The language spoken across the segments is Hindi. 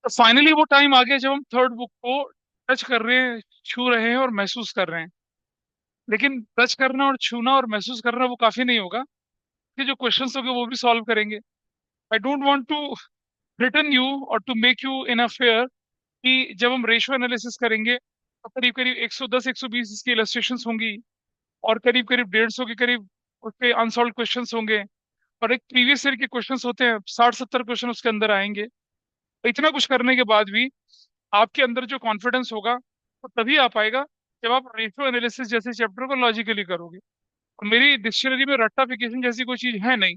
तो फाइनली वो टाइम आ गया जब हम थर्ड बुक को टच कर रहे हैं, छू रहे हैं और महसूस कर रहे हैं। लेकिन टच करना और छूना और महसूस करना वो काफी नहीं होगा, कि जो क्वेश्चंस होंगे वो भी सॉल्व करेंगे। I don't want to threaten you or to make you in a fear कि जब हम रेशियो एनालिसिस करेंगे तो करीब करीब 110 120 इसकी इलस्ट्रेशंस होंगी, और करीब करीब 150 के करीब उसके अनसॉल्व क्वेश्चंस होंगे, और एक प्रीवियस ईयर के क्वेश्चंस होते हैं 60 70 क्वेश्चन उसके अंदर आएंगे। तो इतना कुछ करने के बाद भी आपके अंदर जो कॉन्फिडेंस होगा वो तभी आ पाएगा जब आप रेशियो एनालिसिस जैसे चैप्टर को लॉजिकली करोगे। और मेरी डिक्शनरी में रट्टाफिकेशन जैसी कोई चीज है नहीं।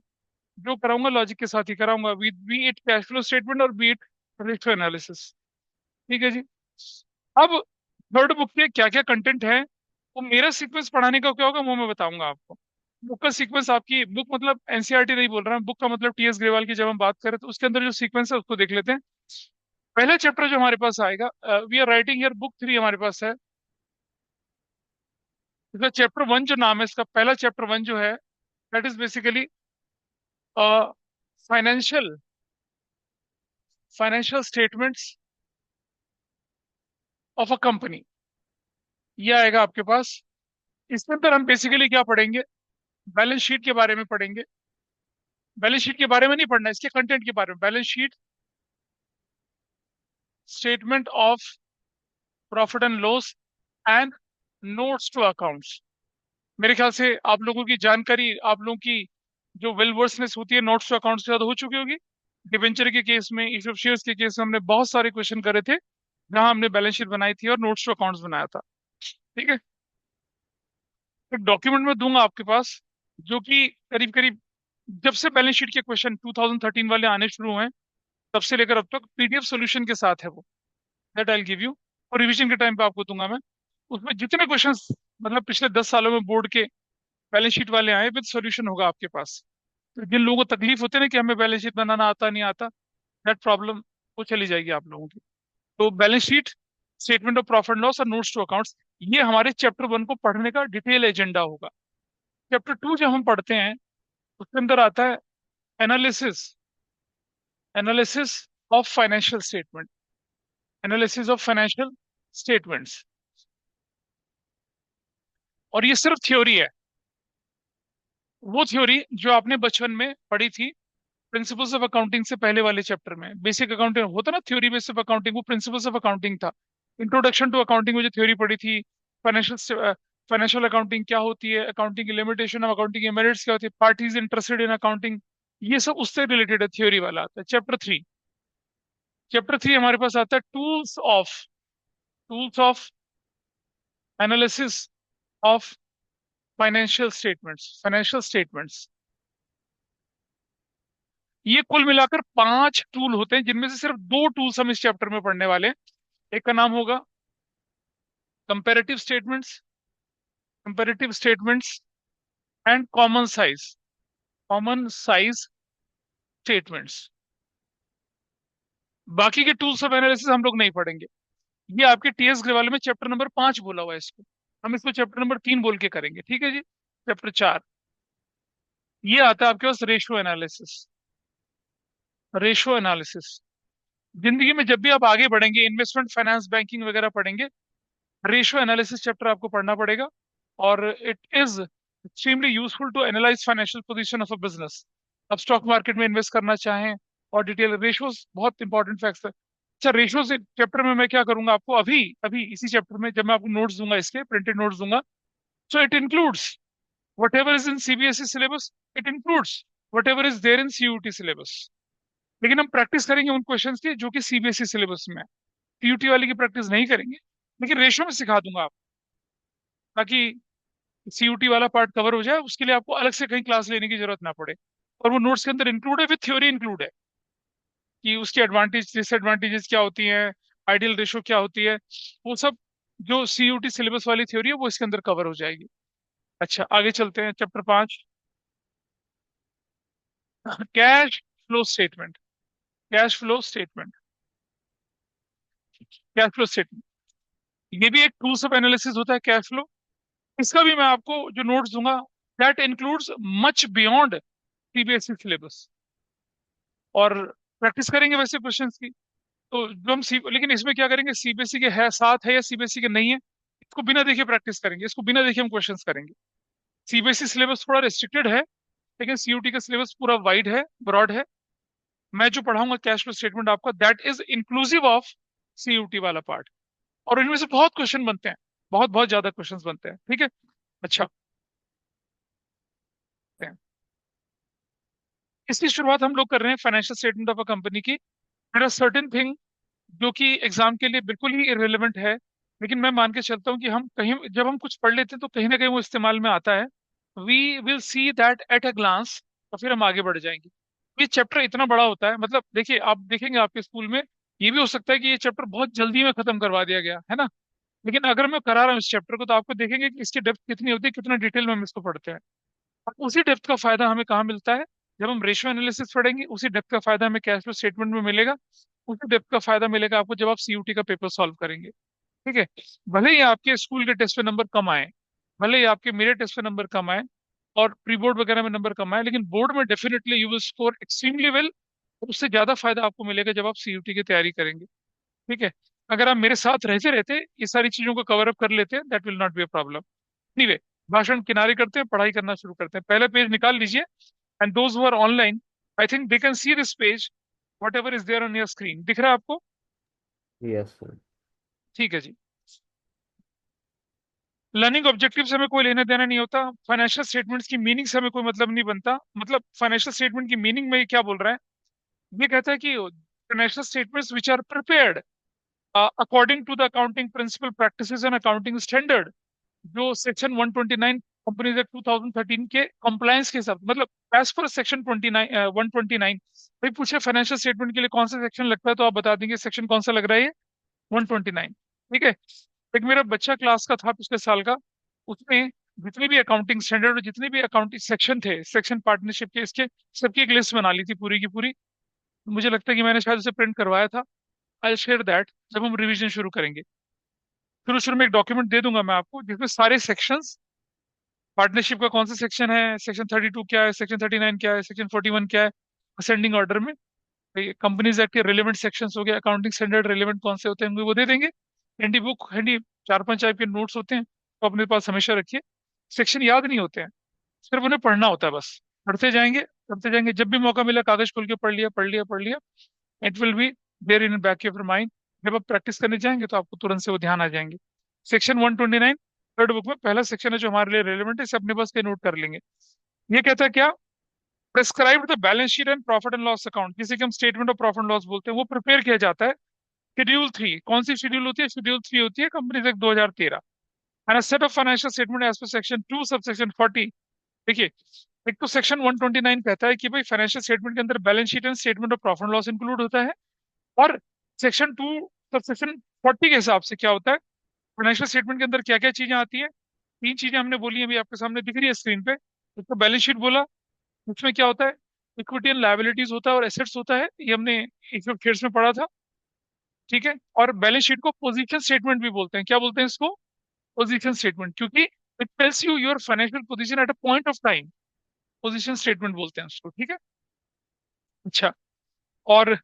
जो कराऊंगा लॉजिक के साथ ही कराऊंगा, with B it cash flow statement और बी इट रेशियो एनालिसिस। ठीक है जी। अब थर्ड बुक के क्या क्या कंटेंट है, वो मेरा सीक्वेंस पढ़ाने का क्या होगा वो मैं बताऊंगा आपको। बुक का सीक्वेंस, आपकी बुक मतलब एनसीईआरटी नहीं बोल रहा हूँ, बुक का मतलब टीएस ग्रेवाल की जब हम बात करें तो उसके अंदर जो सीक्वेंस है उसको देख लेते हैं। पहला चैप्टर जो हमारे पास आएगा, we are writing here book 3 हमारे पास है। इसका चैप्टर 1 जो नाम है, इसका पहला चैप्टर 1 जो है, that is basically financial financial statements of a company. ये आएगा आपके पास। इसके अंदर हम बेसिकली क्या पढ़ेंगे, बैलेंस शीट के बारे में पढ़ेंगे। बैलेंस शीट के बारे में नहीं पढ़ना, इसके कंटेंट के बारे में। Balance sheet, statement of profit and loss, and notes to accounts. मेरे ख्याल से आप लोगों की जानकारी, आप लोगों की जो वेल वर्सनेस होती है नोट्स टू अकाउंट्स से ज्यादा हो चुकी होगी। डिवेंचर के केस में, इश्यू ऑफ शेयर्स के केस में हमने बहुत सारे क्वेश्चन करे थे जहां हमने बैलेंस शीट बनाई थी और नोट्स टू अकाउंट्स बनाया था। ठीक है। एक डॉक्यूमेंट में दूंगा आपके पास, जो कि करीब करीब जब से बैलेंस शीट के क्वेश्चन 2013 वाले आने शुरू हुए हैं तब से लेकर अब तक पीडीएफ सॉल्यूशन के साथ है वो। दैट आई गिव यू, और रिवीजन के टाइम पे आपको दूंगा मैं। उसमें जितने क्वेश्चंस मतलब पिछले 10 सालों में बोर्ड के बैलेंस शीट वाले आए विद सॉल्यूशन होगा आपके पास। तो जिन लोगों को तकलीफ होती है ना कि हमें बैलेंस शीट बनाना आता नहीं आता, दैट प्रॉब्लम वो चली जाएगी आप लोगों की। तो balance sheet, statement of profit loss और नोट्स टू अकाउंट्स, ये हमारे चैप्टर 1 को पढ़ने का डिटेल एजेंडा होगा। चैप्टर 2 जब हम पढ़ते हैं उसके अंदर आता है analysis, analysis of financial statement, analysis of financial statements. और ये सिर्फ थ्योरी है, वो थ्योरी जो आपने बचपन में पढ़ी थी प्रिंसिपल्स ऑफ अकाउंटिंग से पहले वाले चैप्टर में। बेसिक अकाउंटिंग होता ना, थ्योरी बेस ऑफ अकाउंटिंग, वो प्रिंसिपल्स ऑफ अकाउंटिंग था। इंट्रोडक्शन टू अकाउंटिंग में जो थ्योरी पढ़ी थी, फाइनेंशियल फाइनेंशियल अकाउंटिंग क्या होती है, अकाउंटिंग की लिमिटेशन ऑफ अकाउंटिंग, मेरिट्स क्या होती है, पार्टीज इंटरेस्टेड इन अकाउंटिंग, ये सब उससे रिलेटेड है, थ्योरी वाला आता है चैप्टर 3। चैप्टर 3 हमारे पास आता है tools of analysis of financial statements. ये कुल मिलाकर 5 टूल होते हैं, जिनमें से सिर्फ 2 टूल्स हम इस चैप्टर में पढ़ने वाले हैं। एक का नाम होगा comparative statements, comparative statements and common size statements. बाकी के टूल्स ऑफ एनालिसिस हम लोग नहीं पढ़ेंगे। ये आपके टीएस ग्रेवाल में चैप्टर नंबर 5 बोला हुआ है इसको। हम इसको चैप्टर नंबर 3 बोल के करेंगे, ठीक है जी। चैप्टर 4 ये आता है आपके पास, रेशियो एनालिसिस। रेशियो एनालिसिस, जिंदगी में जब भी आप आगे बढ़ेंगे, इन्वेस्टमेंट, फाइनेंस, बैंकिंग वगैरह पढ़ेंगे, रेशियो एनालिसिस चैप्टर आपको पढ़ना पड़ेगा। और it is extremely useful to analyse financial position of a business. अब स्टॉक मार्केट में इन्वेस्ट करना चाहें, और डिटेल रेशियोज बहुत इंपॉर्टेंट फैक्ट्स है। अच्छा, रेशियोज चैप्टर में मैं क्या करूंगा आपको, अभी अभी इसी चैप्टर में जब मैं आपको नोट्स दूंगा, इसके प्रिंटेड नोट्स दूंगा, so it includes whatever is in CBSE syllabus, it includes whatever is there in CUT syllabus. लेकिन हम प्रैक्टिस करेंगे उन क्वेश्चंस की जो कि सीबीएसई सिलेबस में है। पीयूटी वाली की प्रैक्टिस नहीं करेंगे, लेकिन रेशियो में सिखा दूंगा आपको, ताकि सीयूटी वाला पार्ट कवर हो जाए, उसके लिए आपको अलग से कहीं क्लास लेने की जरूरत ना पड़े। और वो नोट्स के अंदर इंक्लूड है, विथ थ्योरी इंक्लूड है, कि उसकी एडवांटेज डिसएडवांटेजेस क्या होती हैं, आइडियल रेशो क्या होती है, वो सब जो सीयूटी सिलेबस वाली थ्योरी है वो इसके अंदर कवर हो जाएगी। अच्छा, आगे चलते हैं। Chapter 5, cash flow statement. Cash flow statement, cash flow statement, ये भी एक टूल्स ऑफ एनालिसिस होता है, कैश फ्लो। इसका भी मैं आपको जो नोट्स दूंगा, that includes much beyond CBSE syllabus. और प्रैक्टिस करेंगे वैसे क्वेश्चंस की। तो जो हम सी लेकिन इसमें क्या करेंगे, सीबीएसई के है साथ है या सीबीएसई के नहीं है, इसको बिना देखे प्रैक्टिस करेंगे, इसको बिना देखे हम क्वेश्चंस करेंगे। सीबीएसई सिलेबस थोड़ा रेस्ट्रिक्टेड है, लेकिन सीयूटी का सिलेबस पूरा वाइड है, ब्रॉड है। मैं जो पढ़ाऊंगा कैश फ्लो स्टेटमेंट आपका, that is inclusive of CUT वाला पार्ट। और इनमें से बहुत क्वेश्चन बनते हैं, बहुत बहुत ज्यादा क्वेश्चन बनते हैं, ठीक है। अच्छा, इसकी शुरुआत हम लोग कर रहे हैं financial statement of a company की। देयर आर सर्टेन थिंग जो कि एग्जाम के लिए बिल्कुल ही इरेलीवेंट है, लेकिन मैं मान के चलता हूँ कि हम कहीं जब हम कुछ पढ़ लेते हैं तो कहीं ना कहीं वो इस्तेमाल में आता है। We will see that at a glance, तो फिर हम आगे बढ़ जाएंगे। ये चैप्टर इतना बड़ा होता है, मतलब देखिए आप देखेंगे आपके स्कूल में, ये भी हो सकता है कि ये चैप्टर बहुत जल्दी में खत्म करवा दिया गया है ना, लेकिन अगर मैं करा रहा हूँ इस चैप्टर को, तो आपको देखेंगे कि इसकी डेप्थ कितनी होती है, कितना डिटेल में हम इसको पढ़ते हैं। और उसी डेप्थ का फायदा हमें कहाँ मिलता है, जब हम रेशियो एनालिसिस पढ़ेंगे, उसी डेप्थ का फायदा हमें कैश फ्लो स्टेटमेंट में मिलेगा। उसी डेप्थ का फायदा मिलेगा आपको जब आप सीयूटी का पेपर सॉल्व करेंगे, ठीक है। भले ही आपके स्कूल के टेस्ट पे नंबर कम आए, भले ही आपके मेरे टेस्ट पे नंबर कम आए, और प्री बोर्ड वगैरह में नंबर कम आए, लेकिन बोर्ड में definitely you will score extremely well. और उससे ज्यादा फायदा आपको मिलेगा जब आप सीयूटी की तैयारी करेंगे, ठीक है। अगर आप मेरे साथ रहते रहते ये सारी चीजों को कवर अप कर लेते हैं, that will not be a problem. Anyway, भाषण किनारे करते हैं, पढ़ाई करना शुरू करते हैं। पहले पेज निकाल लीजिए, and those who are online, I think they can see this page, whatever is there on your screen. दिख रहा है आपको? Yes sir. ठीक है जी। लर्निंग ऑब्जेक्टिव से हमें कोई लेना देना नहीं होता, फाइनेंशियल स्टेटमेंट्स की मीनिंग से हमें कोई मतलब नहीं बनता। मतलब फाइनेंशियल स्टेटमेंट की मीनिंग में ये क्या बोल रहा है, ये कहता है कि financial statements which are prepared according to the accounting principle practices and accounting standard, जो सेक्शन 129 कंपनीज एक्ट 2013 के कंप्लायंस के हिसाब, मतलब एज पर सेक्शन 29 129। भाई पूछे फाइनेंशियल स्टेटमेंट के लिए कौन सा सेक्शन लगता है, तो आप बता देंगे सेक्शन कौन सा लग रहा है, ये 129, ठीक है। एक मेरा बच्चा क्लास का था पिछले साल का, उसमें जितने भी अकाउंटिंग स्टैंडर्ड और जितने भी अकाउंटिंग सेक्शन थे, सेक्शन पार्टनरशिप के, इसके सबकी एक लिस्ट बना ली थी पूरी की पूरी। मुझे लगता है कि मैंने शायद उसे प्रिंट करवाया था। आई शेयर दैट जब हम रिवीजन शुरू करेंगे। शुरू शुरू में एक डॉक्यूमेंट दे दूंगा मैं आपको, जिसमें सारे सेक्शंस, पार्टनरशिप का कौन सा सेक्शन है, सेक्शन 32 क्या है, सेक्शन 39 क्या है, सेक्शन 41 क्या है, असेंडिंग ऑर्डर में। कंपनीज एक्ट के रिलेवेंट सेक्शंस हो गए, अकाउंटिंग स्टैंडर्ड रिलेवेंट कौन से होते हैं वो दे देंगे। हैंडी बुक, हैंडी 4-5 टाइप के नोट्स होते हैं, तो अपने पास हमेशा रखिए। सेक्शन याद नहीं होते हैं, सिर्फ उन्हें पढ़ना होता है बस। पढ़ते जाएंगे, जब भी मौका मिला कागज खोल के पढ़ लिया पढ़ लिया पढ़ लिया। It will be there in back of your mind. जब आप प्रैक्टिस करने जाएंगे तो आपको तुरंत से वो ध्यान आ जाएंगे। सेक्शन 129 थर्ड बुक में पहला सेक्शन है जो हमारे लिए रेलिवेंट है, इसे अपने पास पे नोट कर लेंगे। ये कहता है क्या, prescribe the balance sheet and profit and loss account, जिसे कि हम statement of profit and loss बोलते हैं, वो प्रिपेयर किया जाता है। शेड्यूल 3, कौन सी शेड्यूल होती है, शेड्यूल 3 होती है companies act 2013। And set of financial statement as per section 2 sub section 40। देखिए, एक तो सेक्शन 129 कहता है कि भाई फाइनेंशियल स्टेटमेंट के अंदर balance sheet and statement of profit and loss include होता है। और सेक्शन 2 सब सेक्शन 40 के हिसाब से क्या होता है, फाइनेंशियल स्टेटमेंट के अंदर क्या क्या चीजें आती हैं। तीन चीजें हमने बोली हैं, अभी आपके सामने दिख रही है स्क्रीन पे। एक तो बैलेंस शीट बोला, उसमें क्या होता है, इक्विटी एंड लायबिलिटीज होता है और एसेट्स होता है, ये हमने एक शेयर्स में पढ़ा था, ठीक है। और बैलेंस शीट को पोजीशन स्टेटमेंट भी बोलते हैं, क्या बोलते हैं इसको, पोजीशन स्टेटमेंट, क्योंकि it tells you your financial position at a point of time. Position statement बोलते हैं उसको, ठीक है। अच्छा, और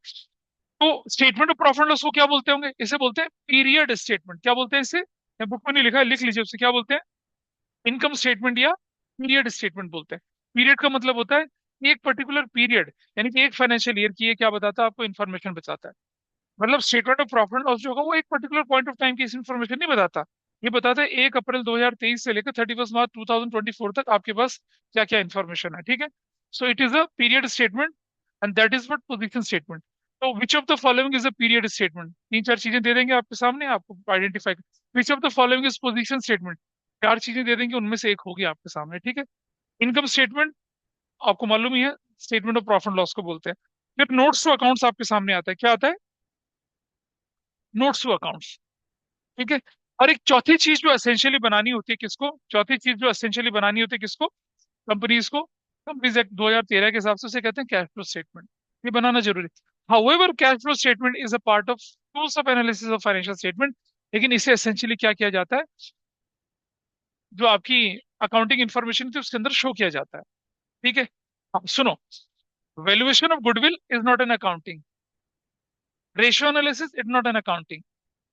तो स्टेटमेंट ऑफ प्रॉफिट लॉस को क्या बोलते होंगे, इसे बोलते हैं पीरियड स्टेटमेंट। क्या बोलते हैं इसे, बुक में नहीं लिखा है, लिख लीजिए उसे, क्या बोलते हैं, इनकम स्टेटमेंट या पीरियड स्टेटमेंट बोलते हैं। पीरियड का मतलब होता है कि एक पर्टिकुलर पीरियड, यानी कि एक फाइनेंशियल ईयर की ये क्या बताता है आपको, इन्फॉर्मेशन बताता है। मतलब स्टेटमेंट ऑफ प्रॉफिट लॉस जो होगा वो एक पर्टिकुलर पॉइंट ऑफ टाइम की इन्फॉर्मेशन नहीं बताता, ये बताता है 1 अप्रैल 2023 से लेकर 31 मार्च 2024 तक आपके पास क्या क्या इन्फॉर्मेशन है, ठीक है। So it is a period statement, and that is what position statement. तो which of the following is a period statement, तीन चार चीजें दे देंगे आपके सामने, आपको identify. Which of the following is position statement, चार चीजें दे देंगे, उनमें से एक होगी आपके सामने, ठीक है। इनकम स्टेटमेंट आपको मालूम ही है, स्टेटमेंट ऑफ प्रॉफिट लॉस को बोलते हैं। फिर नोट्स टू अकाउंट्स आपके सामने आता है, क्या आता है, नोट्स टू अकाउंट्स, ठीक है। और एक चौथी चीज जो एसेंशियली बनानी होती है किसको, चौथी चीज जो एसेंशियली बनानी होती है किसको, कंपनीज को, कंपनीज एक्ट 2013 के हिसाब से उसे कहते हैं कैश फ्लो स्टेटमेंट। ये बनाना जरूरी है। However cash flow statement is a part of tools of analysis of financial statement, लेकिन इसे एसेंशियली क्या किया जाता है, जो आपकी अकाउंटिंग इंफॉर्मेशन थी उसके अंदर शो किया जाता है, ठीक है। हाँ, सुनो, valuation of goodwill is not an accounting, ratio analysis is not an accounting,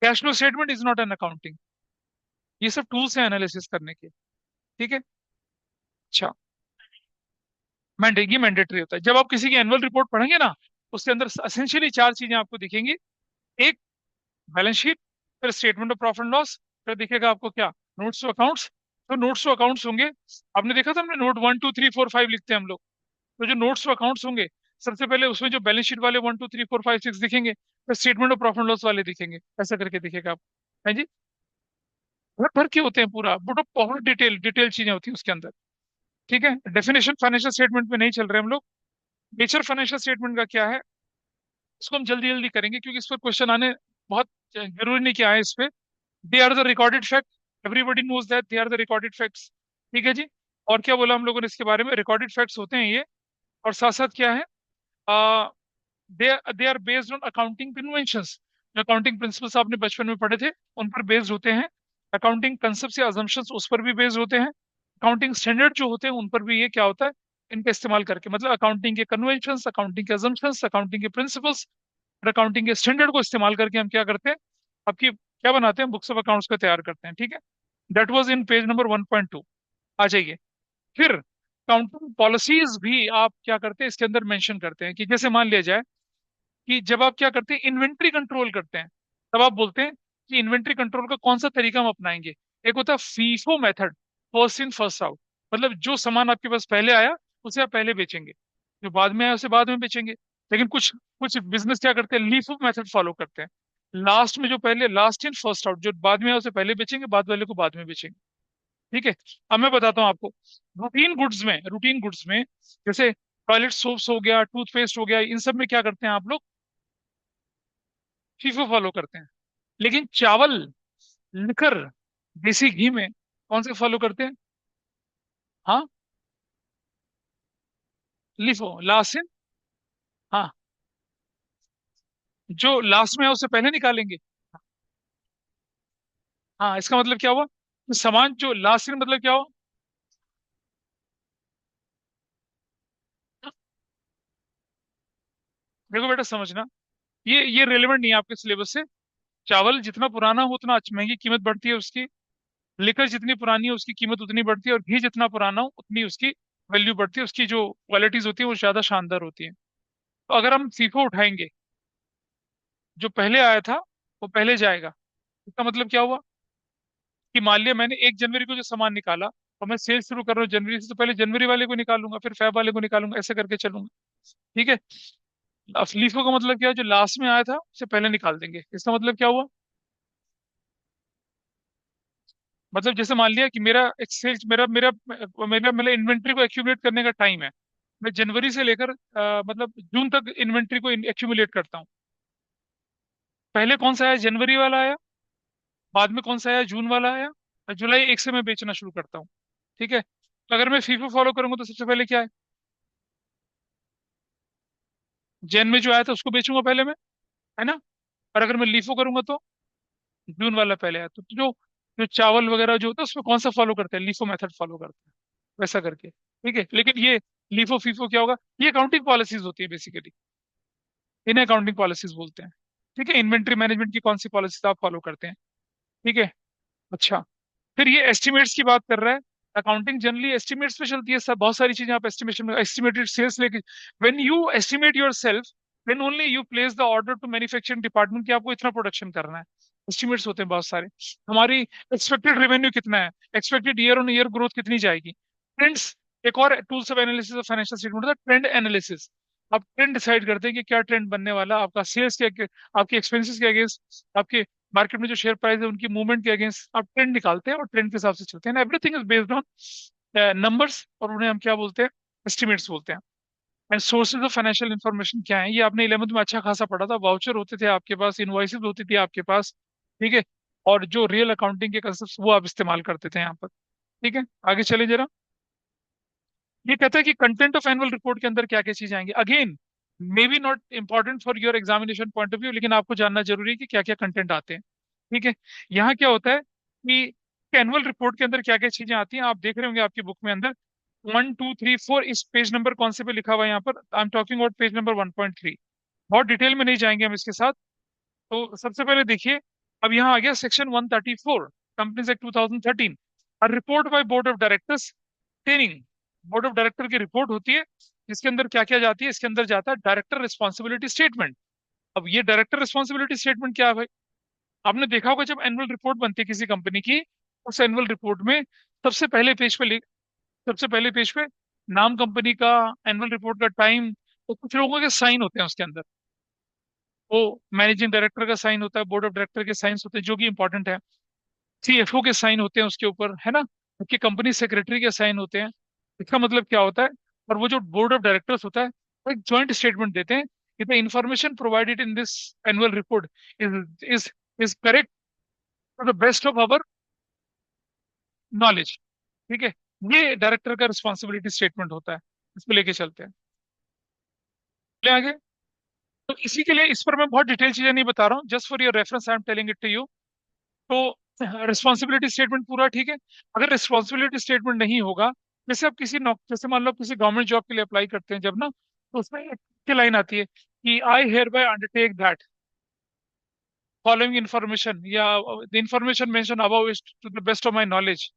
cash flow statement is not an accounting. ये सब टूल्स हैं एनालिसिस करने के। ठीक है। अच्छा, ये मैंडेटरी होता है जब आप किसी की एनुअल रिपोर्ट पढ़ेंगे ना, उसके अंदर एसेंशियली चार चीजें आपको दिखेंगी। एक, बैलेंस शीट, फिर statement of profit and loss, फिर दिखेगा आपको क्या, नोट्स टू अकाउंट्स। तो नोट्स टू अकाउंट्स होंगे, आपने देखा था हमने नोट 1 2 3 4 5 लिखते हैं हम लोग। तो जो नोट्स टू अकाउंट्स होंगे, सबसे पहले उसमें जो बैलेंस शीट वाले 1 2 3 4 5 6 दिखेंगे, फिर statement of profit and loss वाले दिखेंगे, ऐसा करके दिखेगा आपको। है जी। भर भर के होते हैं पूरा, बट बहुत डिटेल डिटेल चीजें होती हैं उसके अंदर। ठीक है। डेफिनेशन फाइनेंशियल स्टेटमेंट में नहीं चल रहे हम लोग। नेचर फाइनेंशियल स्टेटमेंट का क्या है, इसको हम जल्दी जल्दी करेंगे क्योंकि इस पर क्वेश्चन आने बहुत जरूरी नहीं क्या है इस पे। They are the recorded fact, everybody knows that they are the recorded facts. ठीक है जी। और क्या बोला हम लोगों ने इसके बारे में, रिकॉर्डेड फैक्ट्स होते हैं ये। और साथ साथ क्या है, they are based on accounting conventions. जो अकाउंटिंग प्रिंसिपल्स आपने बचपन में पढ़े थे, उन पर बेस्ड होते हैं। अकाउंटिंग कंसेप्ट या अजम्पशंस उस पर भी बेस्ड होते हैं। अकाउंटिंग स्टैंडर्ड जो होते हैं उन पर भी ये क्या होता है, इनका इस्तेमाल करके, मतलब अकाउंटिंग के कन्वेंशंस, अकाउंटिंग के अजम्पशंस, अकाउंटिंग के प्रिंसिपल्स और अकाउंटिंग के स्टैंडर्ड को इस्तेमाल करके हम क्या करते हैं, आपकी क्या बनाते हैं, बुक्स ऑफ अकाउंट्स को तैयार करते हैं। ठीक है। That was in page number 1.2। आ जाइए। फिर अकाउंटिंग पॉलिसीज भी आप क्या करते हैं इसके अंदर मेंशन करते हैं, कि जैसे मान लिया जाए कि जब आप क्या करते हैं, इन्वेंट्री कंट्रोल करते हैं, तब आप बोलते हैं कि इन्वेंट्री कंट्रोल का कौन सा तरीका हम अपनाएंगे। एक होता है FIFO method, first in first out. मतलब जो सामान आपके पास पहले आया उसे आप पहले बेचेंगे, जो बाद में आया उसे बाद में बेचेंगे। लेकिन कुछ कुछ बिजनेस क्या करते हैं, लीफो मेथड फॉलो करते हैं। लास्ट में जो पहले, लास्ट इन फर्स्ट आउट, जो बाद में आया उसे पहले बेचेंगे, बाद वाले को बाद में बेचेंगे। ठीक है। अब मैं बताता हूँ आपको, रूटीन गुड्स में जैसे टॉयलेट सोप्स हो गया, टूथपेस्ट हो गया, इन सब में क्या करते हैं आप लोग, फीफो फॉलो करते हैं। लेकिन चावल, लिकर, देसी घी में कौन से फॉलो करते हैं, हाँ, लिफो, लास्ट इन, हाँ, जो लास्ट में है उसे पहले निकालेंगे। हाँ, इसका मतलब क्या हुआ, तो सामान जो लास्ट इन मतलब क्या हुआ, देखो बेटा समझना, ये रेलेवेंट नहीं है आपके सिलेबस से। चावल जितना पुराना हो उतना महंगी कीमत बढ़ती है उसकी, लिकर जितनी पुरानी है उसकी कीमत उतनी बढ़ती है, और घी जितना पुराना हो उतनी उसकी वैल्यू बढ़ती है, उसकी जो क्वालिटीज होती है वो ज्यादा शानदार होती है। तो अगर हम फीफो उठाएंगे, जो पहले आया था वो पहले जाएगा। इसका मतलब क्या हुआ, कि मान लिया मैंने 1 जनवरी को जो सामान निकाला, और मैं सेल शुरू कर रहा हूँ जनवरी से, तो पहले जनवरी वाले को निकालूंगा, फिर फेब वाले को निकालूंगा, ऐसे करके चलूंगा। ठीक है। अब लीफो का मतलब क्या है, जो लास्ट में आया था उसे पहले निकाल देंगे। इसका मतलब क्या हुआ, मतलब जैसे मान लिया कि मेरा एक सेल्स, मेरा मेरा मेरा मतलब इन्वेंट्री को एक्यूमुलेट करने का टाइम है, मैं जनवरी से लेकर मतलब जून तक इन्वेंट्री को एक्यूमुलेट करता हूँ। पहले कौन सा आया, जनवरी वाला आया, बाद में कौन सा आया, जून वाला आया, और जुलाई 1 से मैं बेचना शुरू करता हूँ। ठीक है। तो अगर मैं फीफो फॉलो करूंगा तो सबसे पहले क्या है, जैन में जो आया था उसको बेचूंगा पहले मैं, है ना। और अगर मैं लीफो करूंगा तो जून वाला पहले आया, तो जो जो चावल वगैरह जो होता है उसमें कौन सा फॉलो करते हैं, लीफो मेथड फॉलो करते हैं, वैसा करके। ठीक है। लेकिन ये लीफो फीफो क्या होगा, ये अकाउंटिंग पॉलिसीज होती है बेसिकली, इन्हें अकाउंटिंग पॉलिसीज बोलते हैं। ठीक है। इन्वेंट्री मैनेजमेंट की कौन सी पॉलिसीज आप फॉलो करते हैं। ठीक है। अच्छा, फिर ये एस्टिमेट्स की बात कर रहा है। अकाउंटिंग जनरली एस्टिमेट्स पे चलती है, सब बहुत सारी चीजें आप एस्टिमेशन में, एस्टिमेटेड सेल्स लेके, when you estimate yourself, then only you place the order to manufacturing department कि आपको इतना प्रोडक्शन करना है। एस्टिमेट्स होते हैं बहुत सारे। हमारी एक्सपेक्टेड रेवेन्यू कितना है, expected year on year growth कितनी जाएगी, ट्रेंड्स। एक और tools of analysis of financial statement होता है ट्रेंड एनालिसिस। आप ट्रेंड डिसाइड करते हैं कि क्या ट्रेंड बनने वाला, आपका सेल्स के, आपके एक्सपेंसेस के अगेंस्ट, आपके मार्केट में जो शेयर प्राइस है उनकी मूवमेंट के अगेंस्ट आप ट्रेंड निकालते हैं, और ट्रेंड के हिसाब से चलते हैं। Everything is based on numbers, और उन्हें हम क्या बोलते हैं, एस्टिमेट्स बोलते हैं। And sources of financial information क्या है, ये आपने 11th में अच्छा खासा पढ़ा था, वाउचर होते थे आपके पास, इनवॉइसेस होती थी आपके पास। ठीक है। और जो रियल अकाउंटिंग के कंसेप्ट वो आप इस्तेमाल करते थे यहाँ पर। ठीक है। आगे चले जरा। ये कहता है कि कंटेंट ऑफ एनुअल रिपोर्ट के अंदर क्या क्या चीजें आएंगी, again may be not important for your examination point of view, लेकिन आपको जानना जरूरी है कि क्या क्या कंटेंट आते हैं। ठीक है। यहाँ क्या होता है कि एनुअल रिपोर्ट के अंदर क्या क्या चीजें आती हैं, आप देख रहे होंगे आपकी बुक में अंदर 1 2 3 4, इस पेज नंबर कौन से पे लिखा हुआ है यहाँ पर, I am talking about page number 1.3। बहुत डिटेल में नहीं जाएंगे हम इसके साथ। तो सबसे पहले देखिए, अब यहाँ आ गया सेक्शन 134, कंपनीज एक्ट 2013, और report by board of directors training. Board of director की रिपोर्ट होती है, इसके अंदर क्या क्या जाती है, इसके अंदर जाता है डायरेक्टर रिस्पॉन्सिबिलिटी स्टेटमेंट। अब ये डायरेक्टर रिस्पॉन्सिबिलिटी स्टेटमेंट क्या है भाई? आपने देखा होगा जब एनुअल रिपोर्ट बनती है किसी कंपनी की, उस एनुअल रिपोर्ट में सबसे पहले पेज पे सबसे पहले पेज पे नाम कंपनी का, एनुअल रिपोर्ट का टाइम, तो कुछ लोगों के साइन होते हैं उसके अंदर। वो मैनेजिंग डायरेक्टर का साइन होता है, बोर्ड ऑफ डायरेक्टर के साइन होते हैं जो कि इंपॉर्टेंट है, सीएफओ के साइन होते हैं उसके ऊपर, है ना, कि कंपनी सेक्रेटरी के साइन होते हैं। इसका मतलब क्या होता है? और वो जो बोर्ड ऑफ डायरेक्टर्स होता है, वो एक जॉइंट स्टेटमेंट देते हैं कि the information provided in this annual report is is is correct to the best of our knowledge. ठीक है, ये डायरेक्टर का रिस्पॉन्सिबिलिटी स्टेटमेंट होता है। इसको लेके चलते हैं, ले आगे। तो इसी के लिए इस पर मैं बहुत डिटेल चीजें नहीं बता रहा हूँ, just for your reference I am telling it to you. तो रिस्पॉन्सिबिलिटी स्टेटमेंट पूरा ठीक है। अगर रिस्पॉन्सिबिलिटी स्टेटमेंट नहीं होगा, जैसे आप किसी नौक जैसे मान लो आप किसी गवर्नमेंट जॉब के लिए अप्लाई करते हैं जब ना, तो उसमें एक लाइन आती है कि I hereby undertake that following information, या the information mentioned above is to the best of my knowledge,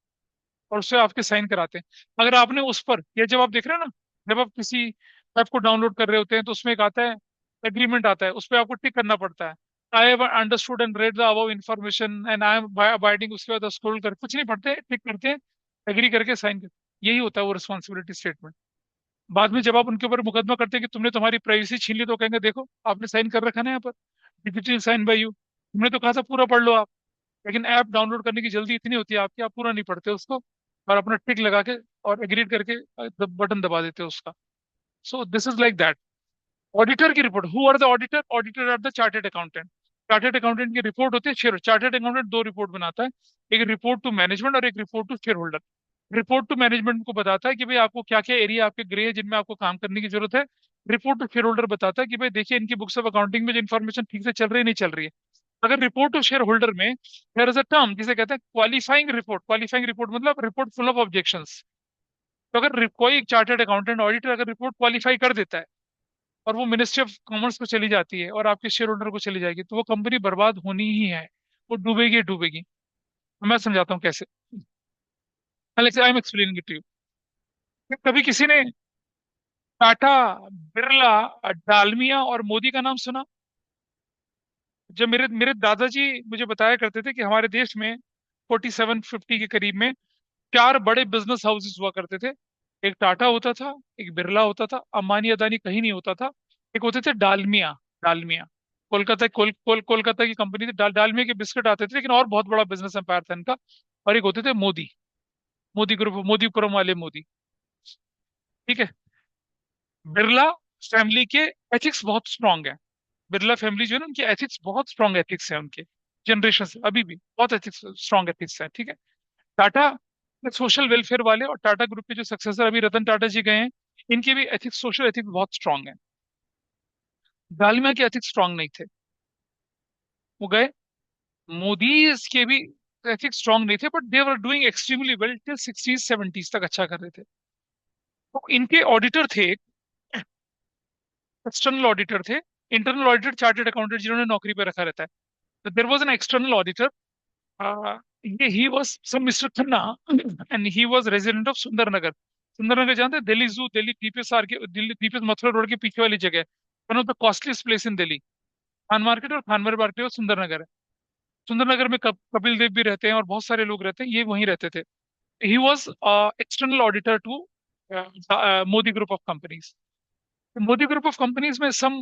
और उससे आपके साइन कराते हैं। अगर आपने उस पर, या जब आप देख रहे हैं ना, जब आप किसी ऐप को डाउनलोड कर रहे होते हैं तो उसमें एक आता है, एग्रीमेंट आता है, उस पर आपको टिक करना पड़ता है, I have understood and read the above information and I am abiding, उसके बाद स्क्रॉल कर कुछ नहीं पढ़ते, टिक करते हैं, एग्री करके साइन करते, यही होता है वो रिस्पॉन्सिबिलिटी स्टेटमेंट। बाद में जब आप उनके ऊपर मुकदमा करते हैं कि तुमने तुम्हारी प्राइवेसी छीन ली, तो कहेंगे देखो आपने साइन कर रखा ना यहाँ पर, डिजिटल साइन बाय यू, तुमने तो कहा था पूरा पढ़ लो आप। लेकिन ऐप डाउनलोड करने की जल्दी इतनी होती है आपकी, आप पूरा नहीं पढ़ते उसको, और अपना टिक लगा के और एग्रीड करके बटन दबा देते हो उसका। So this is like that. Auditor की report, who are the auditor? Auditor are the chartered accountant. चार्टेड अकाउंटेंट की रिपोर्ट होती है, शेयर चार्टेड अकाउंटेंट दो रिपोर्ट बनाता है, एक रिपोर्ट टू मैनेजमेंट और एक report to shareholder. Report to management को बताता है कि भाई आपको क्या क्या एरिया आपके ग्रे है जिनमें आपको काम करने की जरूरत है। रिपोर्ट टू शेयर होल्डर बताता है कि भाई देखिए इनकी बुक्स ऑफ अकाउंटिंग में जो इन्फॉर्मेशन ठीक से चल रही है नहीं चल रही है। अगर रिपोर्ट टू शेयर होल्डर में देयर इज अ टर्म जिसे कहते हैं क्वालिफाइंग रिपोर्ट। क्वालिफाइंग रिपोर्ट मतलब रिपोर्ट फुल ऑफ ऑब्जेक्शंस। तो अगर कोई एक चार्टर्ड अकाउंटेंट ऑडिटर अगर रिपोर्ट क्वालिफाई कर देता है और वो मिनिस्ट्री ऑफ कॉमर्स को चली जाती है और आपके शेयर होल्डर को चली जाएगी, तो वो कंपनी बर्बाद होनी ही है, वो डूबेगी डूबेगी। मैं समझाता हूँ कैसे, I am explaining it to you. कभी किसी ने टाटा, बिरला, डालमिया और मोदी का नाम सुना? जब मेरे मेरे दादाजी मुझे बताया करते थे कि हमारे देश में 4750 के करीब में चार बड़े बिजनेस हाउसेस हुआ करते थे। एक टाटा होता था, एक बिरला होता था, अंबानी अदानी कहीं नहीं होता था, एक होते थे डालमिया। डालमिया कोलकाता की कंपनी थी। डालमिया के बिस्किट आते थे, लेकिन और बहुत बड़ा बिजनेस एम्पायर था इनका। और एक होते थे मोदी, मोदी ग्रुप, मोदीपुरम वाले मोदी। ठीक है। बिरला फैमिली के एथिक्स बहुत स्ट्रांग है। बिरला फैमिली जो है ना, उनकी एथिक्स बहुत स्ट्रांग एथिक्स है उनके, जनरेशन से अभी भी बहुत एथिक्स, स्ट्रांग एथिक्स है। ठीक है। टाटा सोशल वेलफेयर वाले, और टाटा ग्रुप के जो सक्सेसर अभी रतन टाटा जी गए हैं, इनके भी एथिक्स, सोशल एथिक्स बहुत स्ट्रांग है। डालमिया के एथिक्स स्ट्रांग नहीं थे, वो गए। मोदी के भी एथिक्स स्ट्रांग नहीं थे, but they were doing extremely well till 60s 70s तक, अच्छा कर रहे थे। तो इनके ऑडिटर थे, एक्सटर्नल ऑडिटर थे। इंटरनल ऑडिटर चार्टर्ड अकाउंटेंट जिन्होंने नौकरी पे रखा रहता है। तो there was an external auditor, ये he was some mister Khanna, and he was resident of Sundarnagar. Sundarnagar जानते हैं? दिल्ली जू, दिल्ली दीपीएस आर के, दिल्ली दीपीएस मथुरा रोड के पीछे वाली जगह, one of the costliest place in Delhi. Khan market और खानवर मार्केट और सुंदरनगर है। सुंदरनगर में कपिल देव भी रहते हैं और बहुत सारे लोग रहते हैं, ये वहीं रहते थे। He was external auditor to Modi group of companies. Modi group of companies में some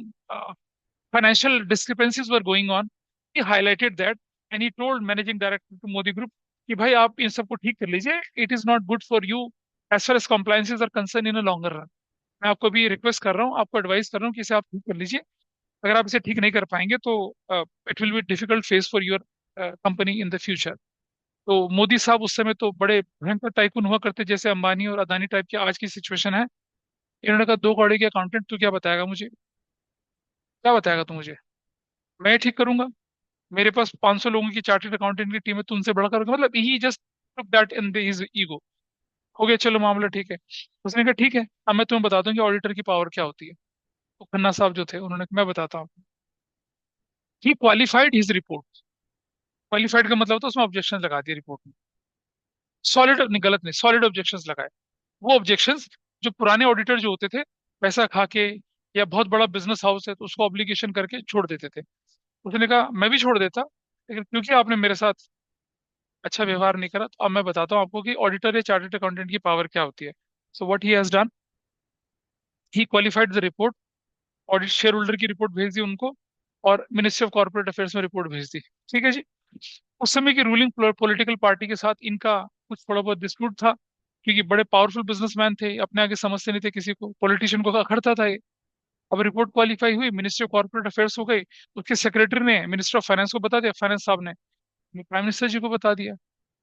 financial discrepancies were going on. He highlighted that and he told managing director to Modi Group कि भाई आप इन सबको ठीक कर लीजिए, it is not good for you as far as compliances are concern in a longer run. मैं आपको भी रिक्वेस्ट कर रहा हूँ, आपको एडवाइस कर रहा हूँ कि इसे आप ठीक कर लीजिए। अगर आप इसे ठीक नहीं कर पाएंगे तो it will be difficult face for your company in the future. तो मोदी साहब उस समय तो बड़े भयंकर टाइकून हुआ करते, जैसे अंबानी और अदानी टाइप की आज की सिचुएशन है। इन्होंने कहा दो कौड़े के अकाउंटेंट, तू क्या बताएगा मुझे? क्या बताएगा तू मुझे? मैं ठीक करूंगा? मेरे पास 500 लोगों की चार्टर्ड अकाउंटेंट की टीम है, तुमसे बढ़कर, मतलब he just took that in his ego. हो गया, चलो मामला ठीक है। उसने कहा ठीक है, अब मैं तुम्हें बताता हूँ कि ऑडिटर की पावर क्या होती है। तो खन्ना साहब जो थे, उन्होंने, मैं बताता हूँ। ही क्वालिफाइड हिज रिपोर्ट। क्वालिफाइड का मतलब होता है उसमें ऑब्जेक्शन लगा दिए रिपोर्ट में। सॉलिड नहीं, गलत नहीं, सॉलिड ऑब्जेक्शंस लगाए। वो ऑब्जेक्शंस जो पुराने ऑडिटर जो होते थे, पैसा खा के, या बहुत बड़ा बिजनेस हाउस है तो उसको ऑब्लिगेशन करके छोड़ देते थे। उसने कहा मैं भी छोड़ देता, लेकिन क्योंकि आपने मेरे साथ अच्छा व्यवहार नहीं करा, तो अब मैं बताता हूँ आपको कि ऑडिटर या चार्टर्ड अकाउंटेंट की पावर क्या होती है। So what he has done, he qualified the report, audit share holder की रिपोर्ट भेज दी उनको, और मिनिस्ट्री ऑफ कॉर्पोरेट अफेयर्स में रिपोर्ट भेज दी। ठीक है जी। उस समय की रूलिंग पॉलिटिकल पार्टी के साथ इनका कुछ थोड़ा बहुत डिस्प्यूट था, क्योंकि बड़े पावरफुल बिजनेसमैन थे, अपने आगे समझते नहीं थे किसी को, पॉलिटिशियन को अखरता था ये। अब रिपोर्ट क्वालिफाई हुई, मिनिस्ट्री ऑफ कॉर्पोरेट अफेयर्स हो गई, उसके सेक्रेटरी ने मिनिस्टर ऑफ फाइनेंस को बता दिया, फाइनेंस साहब ने प्राइम मिनिस्टर जी को बता दिया।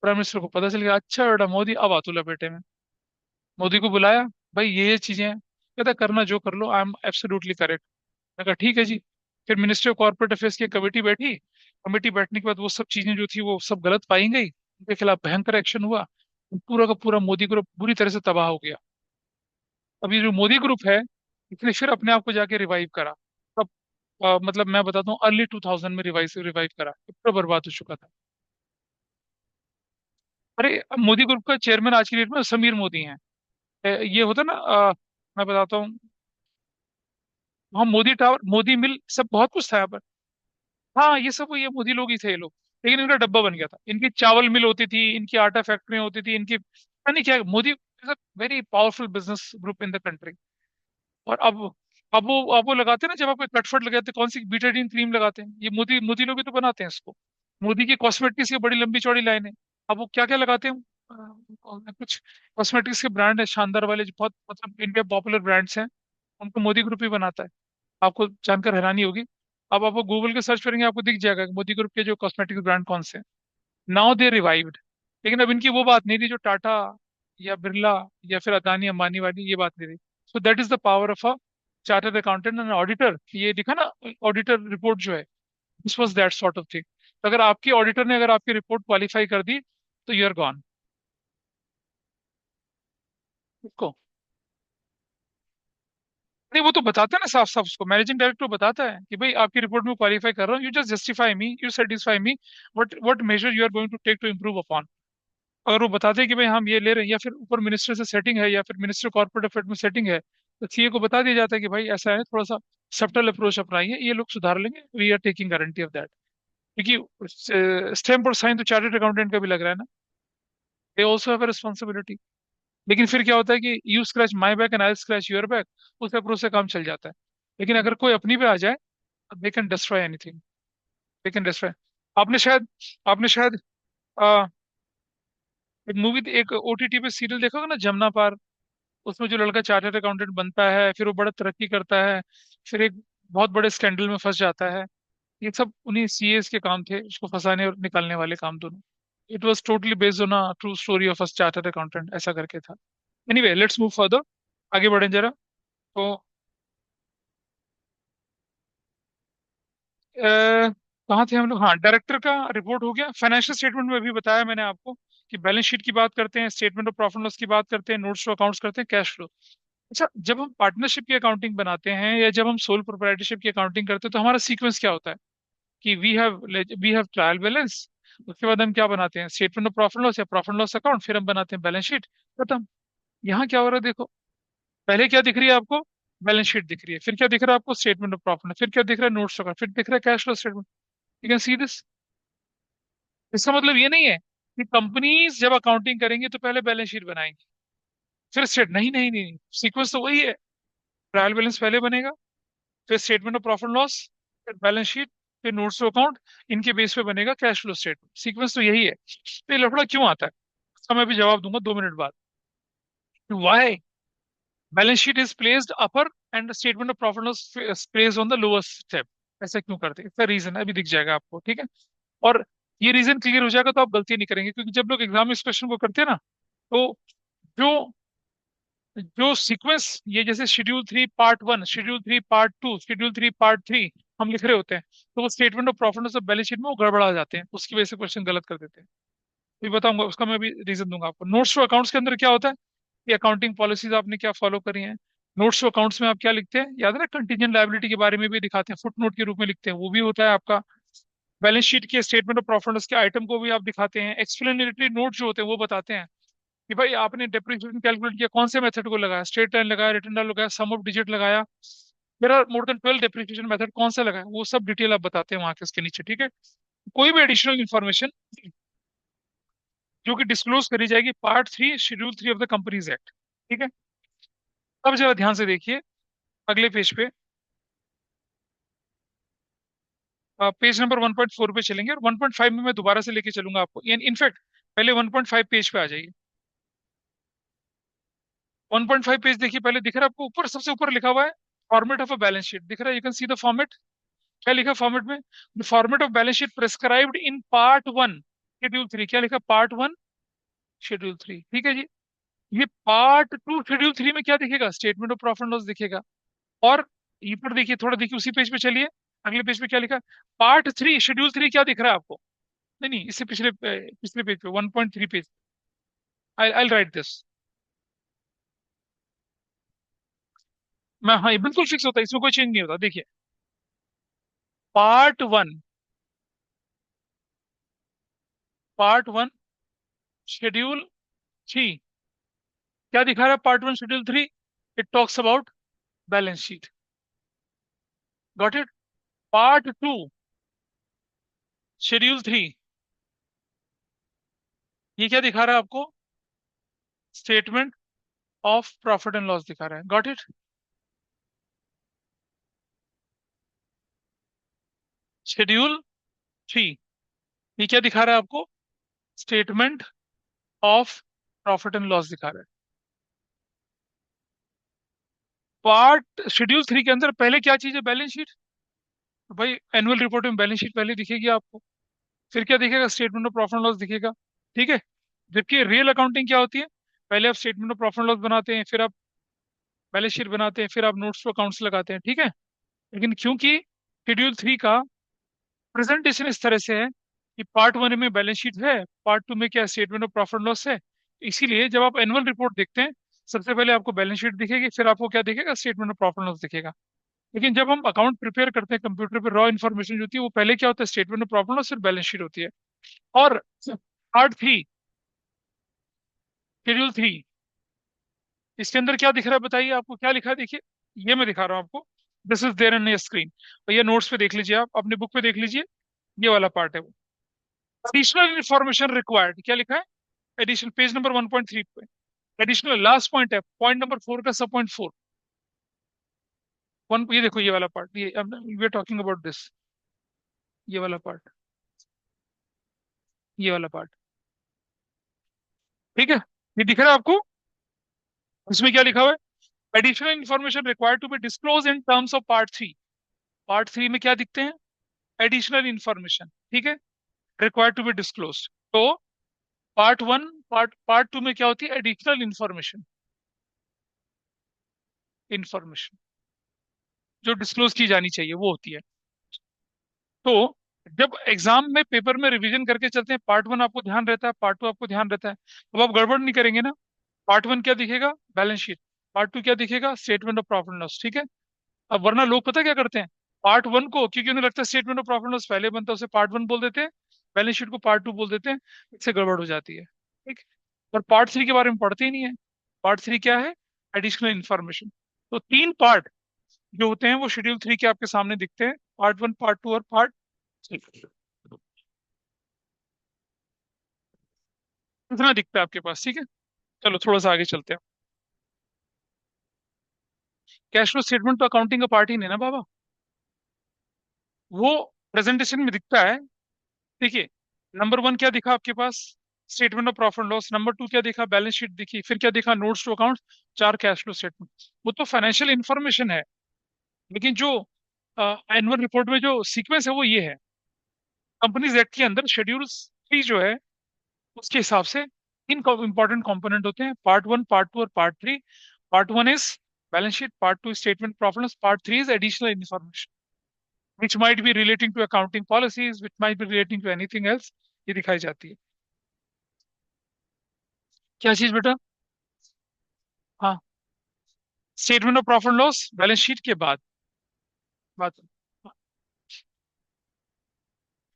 प्राइम मिनिस्टर को पता चल गया, अच्छा बेटा मोदी अब आ तू लपेटे में। मोदी को बुलाया, भाई ये चीजें हैं, कहता करना जो कर लो, आई एम एब्सोल्युटली करेक्ट। मैं कहा ठीक है जी। फिर मिनिस्ट्री ऑफ कॉर्पोरेट अफेयर्स की कमेटी बैठी, कमेटी बैठने के बाद वो सब चीजें जो थी वो सब गलत पाई गई, उनके खिलाफ भयंकर एक्शन हुआ। पूरा का पूरा मोदी ग्रुप बुरी तरह से तबाह हो गया। अब ये जो मोदी ग्रुप है, इसने फिर अपने आप को जाके रिवाइव करा। तब मतलब मैं बताता हूँ अर्ली 2000 में रिवाइव रिवाइव करा, पूरा बर्बाद हो चुका था। अरे अब मोदी ग्रुप का चेयरमैन आज की डेट में समीर मोदी हैं। ये होता है ना, मैं बताता हूँ, वहाँ मोदी टावर, मोदी मिल, सब बहुत कुछ था यहाँ पर। हाँ ये सब ये मोदी लोग ही थे ये लोग, लेकिन इनका डब्बा बन गया था। इनकी चावल मिल होती थी, इनकी आटा फैक्ट्रियां होती थी, इनकी पता नहीं क्या, Modi is a very powerful business group in the country. और अब वो लगाते हैं ना, जब आप कटफट लगाते हैं कौन सी बीटाडीन क्रीम लगाते हैं, ये मोदी मोदी लोग भी तो बनाते हैं इसको। मोदी की कॉस्मेटिक्स की बड़ी लंबी चौड़ी लाइन है। अब वो क्या क्या लगाते हैं, कुछ कॉस्मेटिक्स के ब्रांड है शानदार वाले, जो बहुत मतलब इंडिया पॉपुलर ब्रांड्स हैं, उनको मोदी ग्रुप ही बनाता है। आपको जानकर हैरानी होगी, अब आप वो गूगल के सर्च करेंगे आपको दिख जाएगा कि मोदी ग्रुप के जो कॉस्मेटिक्स ब्रांड कौन से हैं। Now they revived. लेकिन अब इनकी वो बात नहीं रही जो टाटा या बिरला या फिर अदानी अंबानी वाली, ये बात नहीं रही। So that is the power of a chartered accountant and auditor. ये दिखा ना, ऑडिटर रिपोर्ट जो है, this was that sort of thing. तो अगर आपकी ऑडिटर ने अगर आपकी रिपोर्ट क्वालिफाई कर दी, तो यू आर गॉन। उसको नहीं, वो तो बताता है ना साफ साफ, उसको मैनेजिंग डायरेक्टर बताता है कि भाई आपकी रिपोर्ट में क्वालिफाई कर रहा हूँ, you just justify me, you satisfy me, what measure you are going to take to improve upon. अगर वो बताते हैं कि भाई हम ये ले रहे हैं, या फिर ऊपर मिनिस्टर से सेटिंग है, या फिर मिनिस्टर कॉर्पोरेट अफेयर में सेटिंग है, तो सीए को बता दिया जाता है कि भाई ऐसा है, थोड़ा सा सब्टल अप्रोच अपनाइए, ये लोग सुधार लेंगे, we are taking guarantee of that. क्योंकि स्टैम्प और साइन तो चार्टर्ड अकाउंटेंट का भी लग रहा है ना, दे ऑल्सो हैव रिस्पॉन्सिबिलिटी। लेकिन फिर क्या होता है कि you scratch my back and I scratch your back, उस अप्रोच से काम चल जाता है। लेकिन अगर कोई अपनी पे आ जाए, they can destroy anything, they can destroy. आपने शायद आपने शायद आ, एक मूवी, एक ओटीटी पे सीरियल देखा होगा ना, जमुना पार। उसमें जो लड़का चार्टर्ड अकाउंटेंट बनता है, फिर वो बड़ा तरक्की करता है, फिर एक बहुत बड़े स्कैंडल में फंस जाता है। ये सब उन्हीं सीएस के काम थे, उसको फंसाने और निकालने वाले काम दोनों। It was totally based on a true story of a chartered accountant, ऐसा करके था। एनीवे लेट्स मूव फर्दर, आगे बढ़ें जरा। तो कहाँ थे हम लोग, हाँ डायरेक्टर का रिपोर्ट हो गया। फाइनेंशियल स्टेटमेंट में भी बताया मैंने आपको कि बैलेंस शीट की बात करते हैं, स्टेटमेंट ऑफ प्रॉफिट लॉस की बात करते हैं, नोट्स टू अकाउंट्स करते हैं, कैश फ्लो। अच्छा, जब हम पार्टनरशिप की अकाउंटिंग बनाते हैं या जब हम सोल प्रोप्राइटरशिप की अकाउंटिंग करते हैं, तो हमारा सीक्वेंस क्या होता है कि वी हैव ट्रायल बैलेंस, उसके बाद हम क्या बनाते हैं, स्टेटमेंट ऑफ प्रॉफिट लॉस या प्रॉफिट लॉस अकाउंट, फिर हम बनाते हैं बैलेंस शीट, खत्म। यहाँ क्या हो रहा है देखो, पहले क्या दिख रही है आपको, बैलेंस शीट दिख रही है, फिर क्या दिख रहा है आपको, स्टेटमेंट ऑफ प्रॉफिट, फिर क्या दिख रहा है, नोट्स अकाउंट, फिर दिख रहा है cash flow statement. You can see this. इसका मतलब ये नहीं है कि कंपनीज जब अकाउंटिंग करेंगी तो पहले बैलेंस शीट बनाएंगी फिर स्टेट, नहीं नहीं नहीं, सीक्वेंस तो वही है। ट्रायल बैलेंस पहले बनेगा, फिर स्टेटमेंट ऑफ प्रॉफिट लॉस, फिर बैलेंस शीट, फिर नोट्स टू अकाउंट, इनके बेस पे बनेगा कैश फ्लो स्टेटमेंट। सीक्वेंस तो यही है। तो ये लफड़ा क्यों आता है, इसका मैं भी जवाब दूंगा 2 मिनट बाद। Why balance sheet is placed upper and statement of profit loss placed on the lower step, ऐसा क्यों करते हैं, इसका रीजन अभी दिख जाएगा आपको, ठीक है। और ये रीजन क्लियर हो जाएगा तो आप गलती नहीं करेंगे, क्योंकि जब लोग एग्जाम में इस क्वेश्चन को करते हैं ना, तो जो जो सीक्वेंस, ये जैसे schedule 3 part 1, schedule 3 part 2, schedule 3 part 3 हम लिख रहे होते हैं, तो वो statement of profit of balance sheet में वो गड़बड़ा जाते हैं, उसकी वजह से क्वेश्चन गलत कर देते हैं। ये बताऊंगा, उसका मैं भी रीजन दूंगा आपको। नोट्स टू अकाउंट्स के अंदर क्या होता है, ये अकाउंटिंग पॉलिसीज आपने क्या फॉलो करी हैं, नोट्स टू अकाउंट्स में आप क्या लिखते हैं, याद है ना, कंटीजेंट लायबिलिटी के बारे में भी दिखाते हैं, फुट नोट के रूप में लिखते हैं, वो भी होता है आपका। बैलेंस शीट के स्टेटमेंट ऑफ प्रॉफिट लॉस के आइटम को भी आप दिखाते हैं। एक्सप्लेनेटरी नोट जो होते हैं वो बताते हैं कि भाई आपने डेप्रिसिएशन कैलकुलेट किया, कौन से मेथड को लगाया, स्ट्रेट लाइन लगाया, रिटर्न डाल लगाया, सम ऑफ डिजिट लगाया, there are more than 12 depreciation method, कौन सा लगाया, वो सब डिटेल आप बताते हैं वहां के उसके नीचे, ठीक है। कोई भी एडिशनल इन्फॉर्मेशन जो कि डिस्क्लोज करी जाएगी part 3 schedule 3 of the companies act, ठीक है। अब जरा ध्यान से देखिए अगले पेज पे, पेज नंबर 1.4 पे चलेंगे, और 1.5 में मैं दोबारा से लेके चलूंगा आपको, इनफैक्ट पहले 1.5 पेज पे आ जाइए। 1.5 पेज देखिए, पहले दिख रहा है आपको, ऊपर सबसे ऊपर लिखा हुआ है format of a balance sheet, दिख रहा है, you can see the format. क्या लिखा फॉर्मेट में, the format of balance sheet prescribed in part 1 schedule 3, क्या लिखा पार्ट 1 शेड्यूल 3, ठीक है जी। ये पार्ट 2 शेड्यूल 3 में क्या दिखेगा, स्टेटमेंट ऑफ प्रॉफिट लॉस दिखेगा। और ये पर देखिए, थोड़ा देखिए उसी पेज पे चलिए, अगले पेज पे क्या लिखा, पार्ट 3 शेड्यूल 3 क्या दिख रहा है आपको, नहीं नहीं, इससे पिछले पिछले पेज पे 1.3 पेज, आई राइट दिस। मैं, हाँ, ये बिल्कुल फिक्स होता है, इसमें कोई चेंज नहीं होता, देखिए पार्ट 1, पार्ट 1 शेड्यूल 3 क्या दिखा रहा है, part 1 schedule 3, it talks about balance sheet, got it. Part 2 schedule 3 ये क्या दिखा रहा है आपको, statement of profit and loss दिखा रहा है, गॉट इट। शेड्यूल 3 ये क्या दिखा रहा है आपको, statement of profit and loss दिखा रहा है। पार्ट शेड्यूल 3 के अंदर पहले क्या चीज है, बैलेंस शीट, तो भाई एनुअल रिपोर्ट में बैलेंस शीट पहले दिखेगी आपको, फिर क्या दिखेगा, statement of profit and loss दिखेगा, ठीक है। जबकि रियल अकाउंटिंग क्या होती है, पहले आप statement of profit and loss बनाते हैं, फिर आप बैलेंस शीट बनाते हैं, फिर आप नोट्स टू अकाउंट्स लगाते हैं, ठीक है। लेकिन क्योंकि शेड्यूल 3 का प्रेजेंटेशन इस तरह से है कि पार्ट 1 में बैलेंस शीट है, पार्ट 2 में क्या स्टेटमेंट ऑफ प्रॉफिट लॉस है, इसीलिए जब आप एनुअल रिपोर्ट देखते हैं सबसे पहले आपको बैलेंस शीट दिखेगी, फिर आपको क्या दिखेगा, स्टेटमेंट ऑफ प्रॉफिट लॉस दिखेगा। लेकिन जब हम अकाउंट प्रिपेयर करते हैं कंप्यूटर पे, रॉ इन्फॉर्मेशन जो होती है वो पहले क्या होता है, स्टेटमेंट ऑफ प्रॉफिट लॉस, फिर बैलेंस शीट होती है। और पार्ट 3 शेड्यूल 3 इसके अंदर क्या दिख रहा है, बताइए आपको क्या लिखा है, देखिए ये मैं दिखा रहा हूँ आपको, this is there in your screen, और ये नोट्स पे देख लीजिए, आप अपने बुक पे देख लीजिए, ये वाला पार्ट है वो, एडिशनल इंफॉर्मेशन रिक्वायर्ड, क्या लिखा है, एडिशन, पेज नंबर 1.3 पे, एडिशनल लास्ट पॉइंट है, पॉइंट नंबर 4 का सब पॉइंट 4, वन, ये देखो ये वाला पार्ट, ये we are talking about this, ये वाला पार्ट, ये वाला पार्ट, ठीक है, ये दिख रहा है आपको, इसमें क्या लिखा हुआ है, additional information required to be disclose in terms of part 3, part 3 में क्या दिखते हैं, एडिशनल इंफॉर्मेशन, ठीक है, रिक्वायर्ड टू बी डिस्क्लोज। तो पार्ट 1 पार्ट 2 में क्या होती है, एडिशनल इंफॉर्मेशन, इंफॉर्मेशन जो डिस्क्लोज की जानी चाहिए वो होती है। तो जब एग्जाम में पेपर में रिवीजन करके चलते हैं, पार्ट 1 आपको ध्यान रहता है, पार्ट 2 आपको ध्यान रहता है, अब आप गड़बड़ नहीं करेंगे ना। पार्ट 1 क्या दिखेगा, बैलेंस शीट, पार्ट 2 क्या दिखेगा, स्टेटमेंट ऑफ प्रॉफिट लॉस, ठीक है। अब वरना लोग पता क्या करते हैं, पार्ट 1 को, क्योंकि उन्हें लगता है स्टेटमेंट ऑफ प्रॉफिट लॉस पहले बनता है, उसे पार्ट 1 बोल देते हैं, बैलेंस शीट को पार्ट 2 बोल देते हैं, इससे गड़बड़ हो जाती है, ठीक। और पार्ट 3 के बारे में पढ़ते ही नहीं है। पार्ट 3 क्या है, एडिशनल इंफॉर्मेशन। तो 3 पार्ट जो होते हैं वो शेड्यूल 3 के आपके सामने दिखते हैं, पार्ट 1, पार्ट 2 और पार्ट 3, इतना दिखता है आपके पास, ठीक है। चलो थोड़ा सा आगे चलते हैं। कैश फ्लो स्टेटमेंट तो अकाउंटिंग का पार्ट ही नहीं ना बाबा, वो प्रेजेंटेशन में दिखता है। देखिए, नंबर 1 क्या दिखा आपके पास, statement of profit loss, number 2 क्या दिखा, बैलेंस शीट दिखी, फिर क्या दिखा, notes to account, 4 cash flow statement, वो तो फाइनेंशियल इंफॉर्मेशन है। लेकिन जो एनुअल रिपोर्ट में जो सीक्वेंस है वो ये है, कंपनीज एक्ट के अंदर शेड्यूल 3 जो है उसके हिसाब से तीन इंपॉर्टेंट कंपोनेंट होते हैं, पार्ट 1, पार्ट 2 और part 3। Part 1 is balance sheet, part 2 is statement profit and loss, part 3 is additional information which might be relating to accounting policies, which might be relating to anything else, ये दिखाई जाती है। क्या चीज बेटा, हाँ, statement of profit loss balance sheet के बाद बात।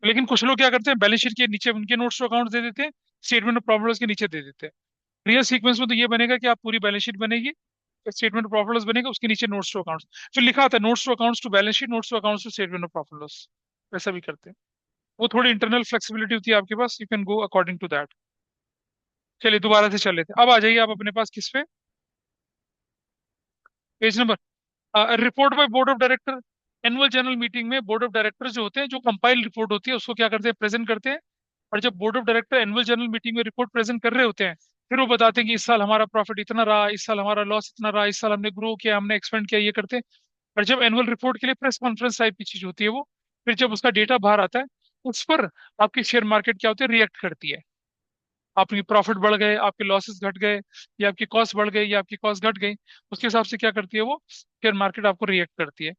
लेकिन कुछ लोग क्या करते हैं, बैलेंस शीट के नीचे उनके नोट्स टू अकाउंट दे देते हैं, स्टेटमेंट ऑफ प्रॉफिट लॉस के नीचे दे देते हैं। रियल सीक्वेंस में तो ये बनेगा कि आप पूरी बैलेंस शीट बनेगी, स्टेटमेंट ऑफ प्रॉफिट लॉस बनेगा, उसके नीचे नोट्स टू अकाउंट्स, फिर लिखा आता है notes to accounts to balance sheet, notes to accounts to statement of profit loss. वैसा भी करते हैं। वो थोड़ी इंटरनल फ्लेक्सिबिलिटी होती है आपके पास, you can go according to that. चलिए दोबारा से चल लेते हैं। अब आ जाइए आप अपने पास किस पे, page number, report by board of director. Annual general meeting में बोर्ड ऑफ डायरेक्टर जो होते हैं, जो कंपाइल रिपोर्ट होती है उसको क्या करते हैं, प्रेजेंट करते हैं। और जब board of director annual general meeting में रिपोर्ट प्रेजेंट कर रहे होते हैं, फिर वो बताते हैं कि इस साल हमारा प्रॉफिट इतना रहा, इस साल हमारा लॉस इतना रहा, इस साल हमने ग्रो किया, हमने एक्सपेंड किया, ये करते हैं। और जब एनुअल रिपोर्ट के लिए प्रेस कॉन्फ्रेंस टाइप की चीज होती है वो, फिर जब उसका डेटा बाहर आता है, उस पर आपकी शेयर मार्केट क्या होती है, रिएक्ट करती है। आपकी प्रॉफिट बढ़ गए, आपके लॉसेस घट गए, या आपकी कॉस्ट बढ़ गई, या आपकी कॉस्ट घट गई, उसके हिसाब से क्या करती है वो, शेयर मार्केट आपको रिएक्ट करती है।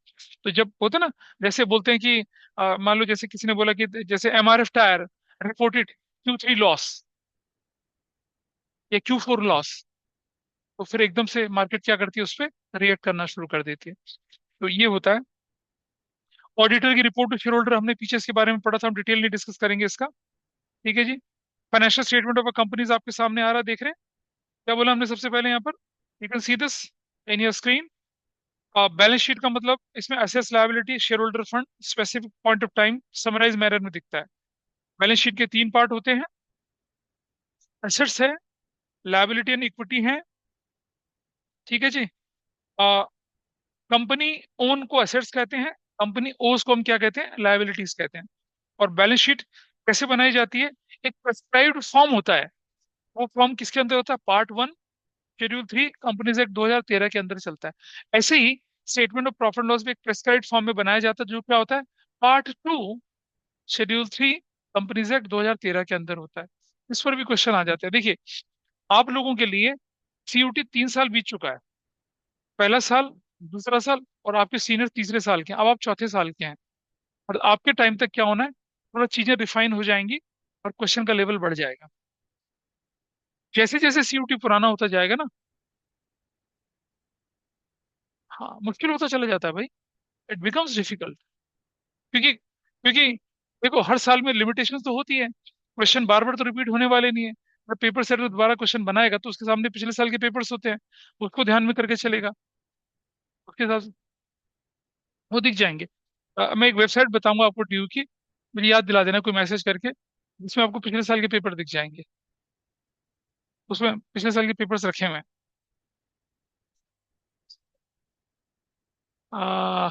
तो जब होता है ना, जैसे बोलते हैं कि मान लो जैसे किसी ने बोला कि जैसे MRF tyre reported Q3 loss या Q4 लॉस, तो फिर एकदम से मार्केट क्या करती है, उस पर रिएक्ट करना शुरू कर देती है। तो ये होता है। ऑडिटर की रिपोर्ट टू शेयर होल्डर, हमने पीछे इसके बारे में पढ़ा था, हम डिटेल नहीं डिस्कस करेंगे इसका। ठीक है जी। फाइनेंशियल स्टेटमेंट ऑफ कंपनीज आपके सामने आ रहा है, देख रहे हैं क्या बोला हमने सबसे पहले यहाँ पर, you can see this in your screen. Balance sheet का मतलब इसमें assets liability shareholder fund specific point of time summarise manner में दिखता है। बैलेंस शीट के तीन पार्ट होते हैं, एसेट्स है, लायबिलिटी एंड इक्विटी है। ठीक है जी। कंपनी ओन को एसेट्स कहते हैं, कंपनी ओज को हम क्या कहते हैं, लायबिलिटीज कहते हैं। और बैलेंस शीट कैसे बनाई जाती है, एक प्रेस्क्राइब्ड फॉर्म होता है। वो फॉर्म किसके अंदर होता है, पार्ट 1 शेड्यूल 3 कंपनीज एक्ट 2013 के अंदर चलता है। ऐसे ही स्टेटमेंट ऑफ प्रॉफिट लॉस भी एक प्रेस्क्राइब्ड फॉर्म में बनाया जाता है, जो क्या होता है, पार्ट 2 शेड्यूल 3 कंपनीज एक्ट 2013 के अंदर होता है। इस पर भी क्वेश्चन आ जाते हैं। देखिए, आप लोगों के लिए सीयूटी 3 साल बीत चुका है, पहला साल, दूसरा साल, और आपके सीनियर तीसरे साल के हैं, अब आप चौथे साल के हैं। और आपके टाइम तक क्या होना है, थोड़ा चीजें रिफाइन हो जाएंगी और क्वेश्चन का लेवल बढ़ जाएगा। जैसे जैसे सीयूटी पुराना होता जाएगा ना, हाँ, मुश्किल होता चला जाता है भाई, इट बिकम्स डिफिकल्ट। क्योंकि देखो, हर साल में लिमिटेशन तो होती है, क्वेश्चन बार बार तो रिपीट होने वाले नहीं है। जब पेपर सेट दोबारा क्वेश्चन बनाएगा तो उसके सामने पिछले साल के पेपर्स होते हैं, उसको ध्यान में करके चलेगा, उसके हिसाब से वो दिख जाएंगे। मैं एक वेबसाइट बताऊंगा आपको ड्यू की, मुझे याद दिला देना कोई मैसेज करके, जिसमें आपको पिछले साल के पेपर दिख जाएंगे, उसमें पिछले साल के पेपर्स रखे हुए हैं। आ,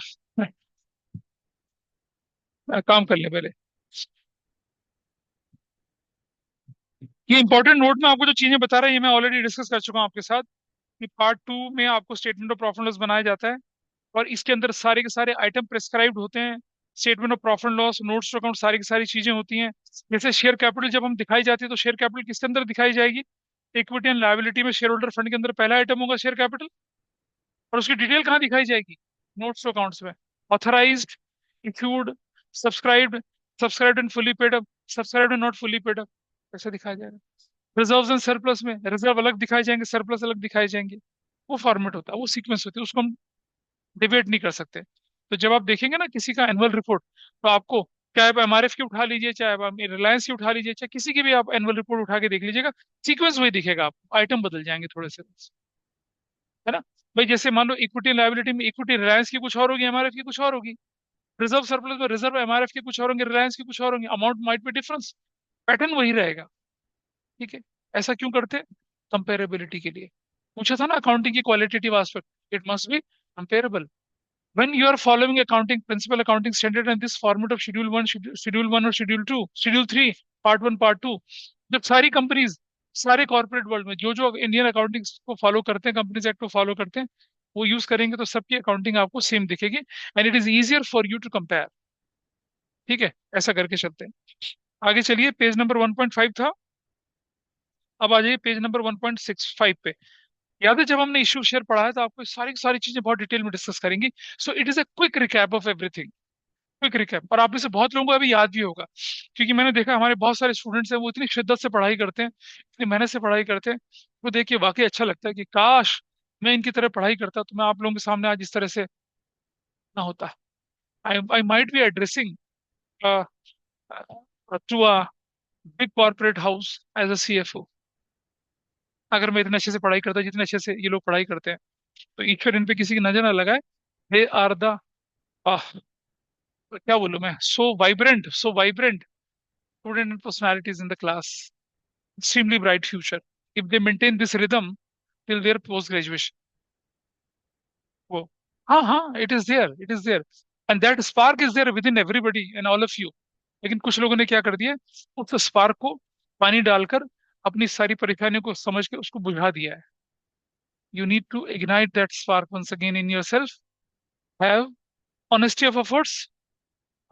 काम कर ले पहले। ये इंपॉर्टेंट नोट में आपको जो चीजें बता रहा है, ये मैं ऑलरेडी डिस्कस कर चुका हूँ आपके साथ, कि पार्ट 2 में आपको स्टेटमेंट ऑफ प्रॉफिट लॉस बनाया जाता है, और इसके अंदर सारे के सारे आइटम प्रेस्क्राइब्ड होते हैं। Statement of profit loss, notes to account, सारी की सारी चीजें होती हैं। जैसे शेयर कैपिटल जब हम दिखाई जाती है, तो शेयर कैपिटल किसके अंदर दिखाई जाएगी, इक्विटी एंड लायबिलिटी में शेयर होल्डर फंड के अंदर पहला आइटम होगा शेयर कैपिटल। और उसकी डिटेल कहाँ दिखाई जाएगी, नोट्स टू अकाउंट्स में, authorised, issued, subscribed, subscribed and fully paid up, subscribed and not fully paid up, ऐसा दिखाया जाएगा। रिजर्व्स एंड सरप्लस में रिजर्व अलग दिखाए जाएंगे, सरप्लस अलग दिखाए जाएंगे। वो फॉर्मेट होता है, वो सीक्वेंस होती है, उसको हम डिबेट नहीं कर सकते। तो जब आप देखेंगे ना किसी का एनुअल रिपोर्ट, तो आपको, चाहे आप एमआरएफ की उठा लीजिए, चाहे आप रिलायंस की उठा लीजिए, चाहे किसी की भी आप एनुअल रिपोर्ट उठा के देख लीजिएगा, सीक्वेंस वही दिखेगा आपको, आइटम बदल जाएंगे थोड़े से बस, है ना। भाई जैसे मान लो इक्विटी लायबिलिटी में इक्विटी रिलायंस की कुछ और होगी, एमआरएफ की कुछ और होगी। रिजर्व सरप्लस में रिजर्व एमआरएफ के कुछ और होंगे, रिलायंस के कुछ और होंगे, amount might be difference, pattern वही रहेगा। ठीक है। ऐसा क्यों करते, कंपेरेबिलिटी के लिए। पूछा था ना अकाउंटिंग की qualitative aspect, it must be comparable. when you are following accounting principal accounting standard and this format of schedule 1 और schedule 3 part 1 part 2, जब सारी कंपनीज, सारे कॉर्पोरेट वर्ल्ड में जो जो इंडियन अकाउंटिंग को फॉलो करते हैं, कंपनीज एक्ट को फॉलो करते हैं, वो यूज करेंगे, तो सबकी अकाउंटिंग आपको सेम दिखेगी, and it is easier for you to compare. ठीक है, ऐसा करके चलते हैं। आगे चलिए, पेज नंबर 1.5 था, अब आ जाइए पेज नंबर 1.65 पे। याद है जब हमने इश्यू शेयर पढ़ा है, तो आपको सारी सारी चीजें बहुत डिटेल में डिस्कस करेंगी। सो it is a quick recap of everything, quick recap. और आप में से बहुत लोगों को अभी याद भी होगा, क्योंकि मैंने देखा हमारे बहुत सारे स्टूडेंट्स हैं, वो इतनी शिद्दत से पढ़ाई करते हैं, इतनी मेहनत से पढ़ाई करते हैं, वो देख के वाकई अच्छा लगता है कि काश मैं इनकी तरह पढ़ाई करता तो मैं आप लोगों के सामने आज इस तरह से ना होता। I might be addressing to a big corporate house as a CFO, अगर मैं इतने अच्छे से पढ़ाई करता जितने अच्छे से ये लोग पढ़ाई करते हैं। तो ईश्वर इन पे किसी की नजर ना लगाए। दे आर द, क्या बोलूं मैं, so vibrant student and personalities in the class, extremely bright future if they maintain this rhythm till their post graduation. वो, हाँ हाँ, it is there, and that spark is there within everybody and all of you. लेकिन कुछ लोगों ने क्या कर दिया, उस स्पार्क को पानी डालकर अपनी सारी परेशानियों को समझ के उसको बुझा दिया है। You need to ignite that spark once again in yourself, have honesty of efforts,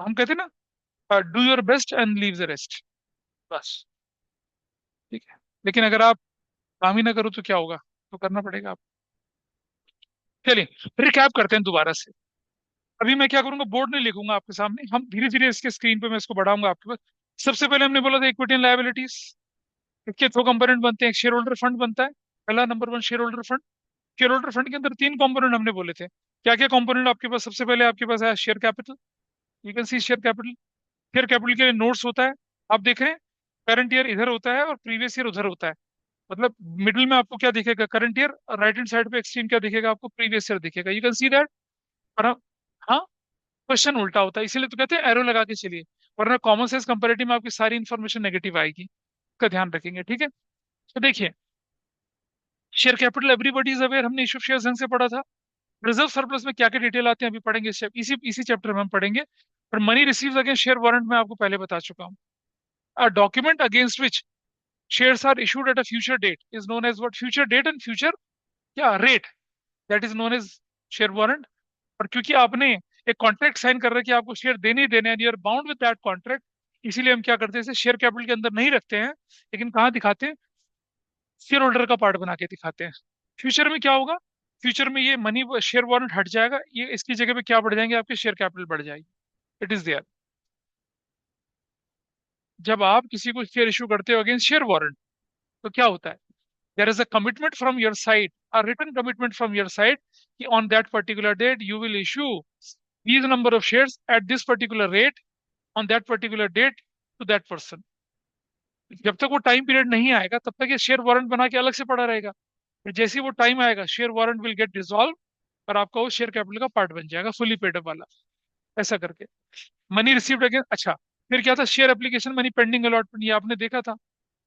हम कहते हैं ना, do your best and leave the rest, बस। ठीक है, लेकिन अगर आप काम ही ना करो तो क्या होगा, तो करना पड़ेगा आप। चलिए रिकैप करते हैं दोबारा से। अभी मैं क्या करूंगा, बोर्ड नहीं लिखूंगा आपके सामने, हम धीरे धीरे इसके स्क्रीन पे मैं इसको बढ़ाऊंगा आपके पास। सबसे पहले हमने बोला था इक्विटी एंड लायबिलिटीज, इसके दो कंपोनेंट बनते हैं, एक शेयर होल्डर फंड बनता है। पहला number one, share holder fund. Share holder fund के अंदर तीन कंपोनेंट हमने बोले थे। क्या क्या कंपोनेंट आपके पास, सबसे पहले आपके पास है share capital. You can C share capital. Share capital के लिए नोट्स होता है, आप देख रहे हैं। करंट ईयर इधर होता है और प्रीवियस ईयर उधर होता है। मतलब मिडिल में आपको क्या दिखेगा, करंट ईयर, और राइट हैंड साइड पे एक्सट्रीम क्या दिखेगा आपको, प्रीवियस ईयर दिखेगा। You can see that. और हाँ, क्वेश्चन उल्टा होता है, इसीलिए तो कहते हैं एरो लगा के चलिए, वरना कॉमन सेंस कंपैरेटिव में आपकी सारी इन्फॉर्मेशन नेगेटिव आएगी। इसका ध्यान रखेंगे, ठीक है। तो देखिए, share capital everybody is aware, हमने इशू शेयर ढंग से पढ़ा था। रिजर्व सरप्लस में क्या क्या डिटेल आते हैं अभी पढ़ेंगे, इसी इसी चैप्टर में हम पढ़ेंगे। और money receives against share warrant में आपको पहले बता चुका हूँ। A document against which shares are issued at a future date is known as what, future date and future क्या rate, that is known as share warrant. और क्योंकि आपने एक कॉन्ट्रैक्ट साइन कर रहा है कि आपको शेयर देने ही देने हैं, you are bound with that contract, इसीलिए हम क्या करते हैं, इसे शेयर कैपिटल के अंदर नहीं रखते हैं, लेकिन कहाँ दिखाते हैं, शेयर होल्डर का पार्ट बना के दिखाते हैं। फ्यूचर में क्या होगा, फ्यूचर में ये मनी शेयर वारंट हट जाएगा, ये इसकी जगह पे क्या बढ़ जाएंगे, आपके शेयर कैपिटल बढ़ जाएगी। It is there. जब आप किसी को शेयर इशू करते हो अगेंस्ट शेयर वारंट, तो क्या होता है, there is a commitment from your side, a written commitment from your side, कि on that particular date you will issue these number of shares at this particular rate on that particular date to that person। जब तक वो टाइम पीरियड नहीं आएगा तब तक ये शेयर वारंट बना के अलग से पड़ा रहेगा। फिर जैसे ही वो टाइम आएगा, share warrant will get dissolve, और आपका वो शेयर कैपिटल का पार्ट बन जाएगा, फुली पेड अप वाला। ऐसा करके मनी रिसीव्ड अगेन। अच्छा, फिर क्या था, share application money pending allotment, ये आपने देखा था।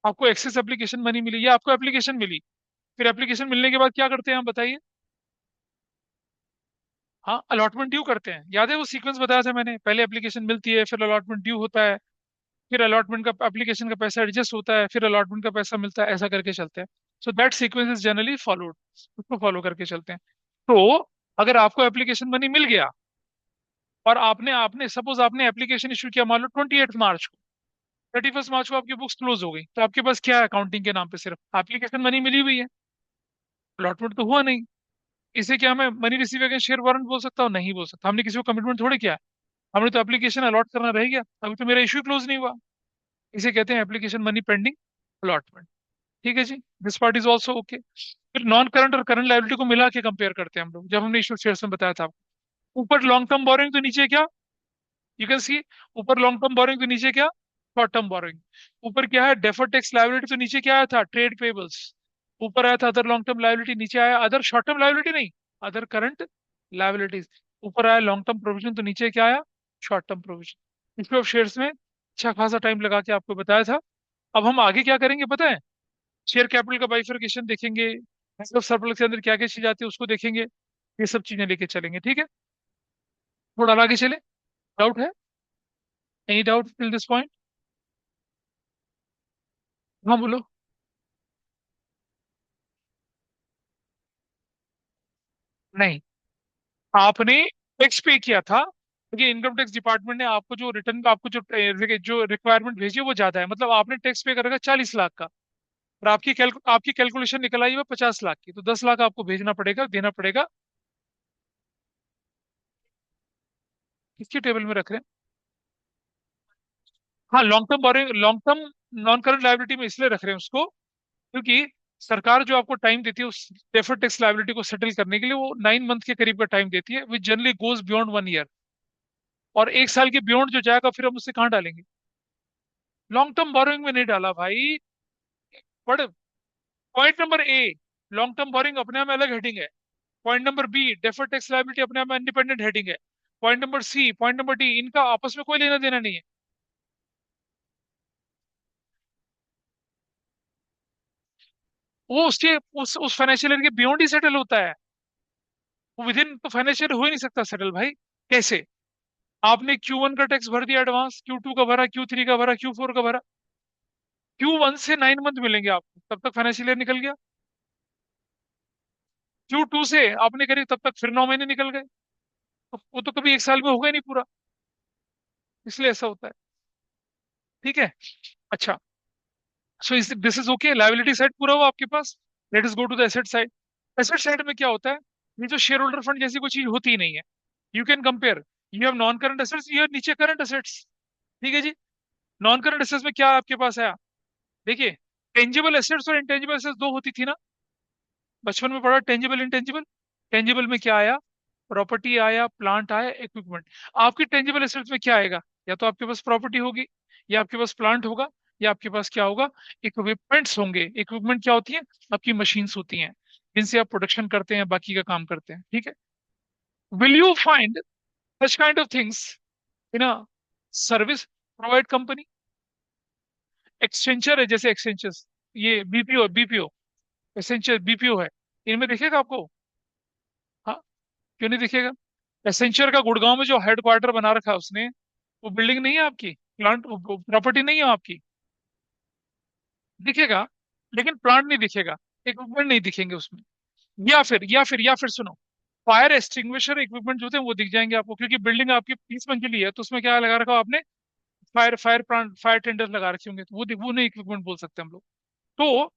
आपको एक्सेस एप्लीकेशन मनी मिली, या आपको एप्लीकेशन मिली, फिर एप्लीकेशन मिलने के बाद क्या करते हैं हम, बताइए। हाँ, अलॉटमेंट ड्यू करते हैं, याद है वो सीक्वेंस बताया था मैंने, पहले एप्लीकेशन मिलती है, फिर अलॉटमेंट ड्यू होता है, फिर अलॉटमेंट का एप्लीकेशन का पैसा एडजस्ट होता है, फिर अलॉटमेंट का पैसा मिलता है, ऐसा करके चलते हैं। So that sequence is generally followed, उसको फॉलो करके चलते हैं। तो अगर आपको एप्लीकेशन मनी मिल गया, और आपने आपने सपोज आपने एप्लीकेशन इशू किया मान लो 28 मार्च को, 31 मार्च को आपकी बुक्स क्लोज हो गई, तो आपके पास क्या है, अकाउंटिंग के नाम पे सिर्फ एप्लीकेशन मनी मिली हुई है, अलॉटमेंट तो हुआ नहीं। इसे क्या मैं money receive against share warrant बोल सकता हूँ, नहीं बोल सकता, हमने किसी को कमिटमेंट थोड़ी किया है। हमने तो एप्लीकेशन अलॉट करना रह गया, अभी तो मेरा इशू क्लोज नहीं हुआ। इसे कहते हैं एप्लीकेशन मनी पेंडिंग अलॉटमेंट। ठीक है जी, this part is also okay. फिर नॉन करंट और करंट लायबिलिटी को मिला के कंपेयर करते हैं हम लोग, जब हमने इशू शेयर्स में बताया था आपको। ऊपर लॉन्ग टर्म बोरिंग तो नीचे क्या, यू कैन सी, ऊपर लॉन्ग टर्म बोरिंग तो नीचे क्या, शॉर्ट टर्म बोरिंग। ऊपर क्या है, डेफर्ड टैक्स लायबिलिटी, तो नीचे क्या आया था, ट्रेड पेबल्स। ऊपर आया था अदर लॉन्ग टर्म लायबिलिटी, नीचे आया अदर शॉर्ट टर्म लायबिलिटी, नहीं, अदर करंट लायबिलिटीज। ऊपर आया लॉन्ग टर्म प्रोविजन, तो नीचे क्या आया, short term provision. Issue of shares में अच्छा खासा टाइम लगा के आपको बताया था। अब हम आगे क्या करेंगे पता है, शेयर कैपिटल का बाइफरकेशन देखेंगे, मतलब सरप्लस के अंदर क्या क्या चीज आती है उसको देखेंगे, ये सब चीजें लेके चलेंगे, ठीक है। थोड़ा आगे चले, डाउट है, any doubt till this point. हाँ बोलो। नहीं, आपने टैक्स पे किया था, क्योंकि इनकम टैक्स डिपार्टमेंट ने आपको जो रिटर्न, आपको जो जो रिक्वायरमेंट भेजी है वो ज्यादा है, मतलब आपने टैक्स पे कर रखा 40 लाख का, और आपकी कैलकुलेशन निकल आई है 50 लाख की, तो 10 लाख आपको भेजना पड़ेगा, देना पड़ेगा। किसकी टेबल में रख रहे हैं, हाँ long term boring, long term non current liability में इसलिए रख रहे हैं उसको, क्योंकि सरकार जो आपको टाइम देती है उस डेफर्ड टैक्स लायबिलिटी को सेटल करने के लिए, वो 9 मंथ के करीब का टाइम देती है, which generally goes beyond 1 year. और 1 साल के बियॉन्ड जो जाएगा फिर हम उससे कहाँ डालेंगे? लॉन्ग टर्म बोरोइंग में नहीं डाला भाई। But point number A, long term borrowing अपने आप में अलग हेडिंग है। Point number B, deferred tax liability अपने आप में इंडिपेंडेंट हेडिंग है। Point number C, point number D, इनका आपस में कोई लेना देना नहीं है। वो उसके उस फाइनेंशियल ईयर के बियॉन्ड ही सेटल होता है। वो विद इन तो फाइनेंशियल हो ही नहीं सकता सेटल भाई। कैसे? आपने Q1 का टैक्स भर दिया एडवांस, Q2 का भरा, Q3 का भरा, Q4 का भरा, Q1 से 9 मंथ मिलेंगे आपको, तब तक फाइनेंशियल ईयर निकल गया। Q2 से आपने करी तब तक फिर 9 महीने निकल गए। तो वो तो कभी 1 साल में होगा ही नहीं पूरा। इसलिए ऐसा होता है। ठीक है। अच्छा, so this is okay, liability side पूरा हुआ आपके पास। Let us go to the asset side. Asset side में क्या होता है? ये जो शेयर होल्डर फंड जैसी कोई चीज होती ही नहीं है। You can compare, you have non current assets, you have नीचे करंट एसेट्स। ठीक है जी। नॉन करंट एसेट्स में क्या आपके पास आया? देखिए, टेंजिबल एसेट्स और इंटेंजिबल एसेट्स दो होती थी ना, बचपन में पढ़ा, टेंजिबल इंटेंजिबल। टेंजिबल में क्या आया? प्रॉपर्टी आया, प्लांट आया, इक्विपमेंट। आपकी टेंजिबल एसेट्स में क्या आएगा? या तो आपके पास प्रॉपर्टी होगी, या आपके पास प्लांट होगा, या आपके पास क्या होगा? इक्विपमेंट्स होंगे। इक्विपमेंट क्या होती है? आपकी मशीन्स होती हैं, जिनसे आप प्रोडक्शन करते हैं, बाकी का काम करते हैं। ठीक है। Will you find such kind of things in a service provide company? Exchanger है, जैसे एक्सचेंजर्स, ये बीपीओ, बीपीओ, एसेंशियल बीपीओ है। इनमें दिखेगा आपको? हाँ, क्यों नहीं दिखेगा? एसेंशियल का गुड़गांव में जो हेडक्वार्टर बना रखा है उसने, वो बिल्डिंग नहीं है आपकी, प्लांट प्रॉपर्टी नहीं है आपकी। दिखेगा, लेकिन प्लांट नहीं दिखेगा, इक्विपमेंट नहीं दिखेंगे उसमें। या फिर सुनो, फायर एक्सटिंग्विशर इक्विपमेंट जो थे वो दिख जाएंगे आपको, क्योंकि बिल्डिंग आपकी 30 मंजिली है, तो उसमें क्या लगा रखा हो आपने? Fire fire plant, fire tender लगा रखे होंगे, तो वो नहीं इक्विपमेंट बोल सकते हम लोग। तो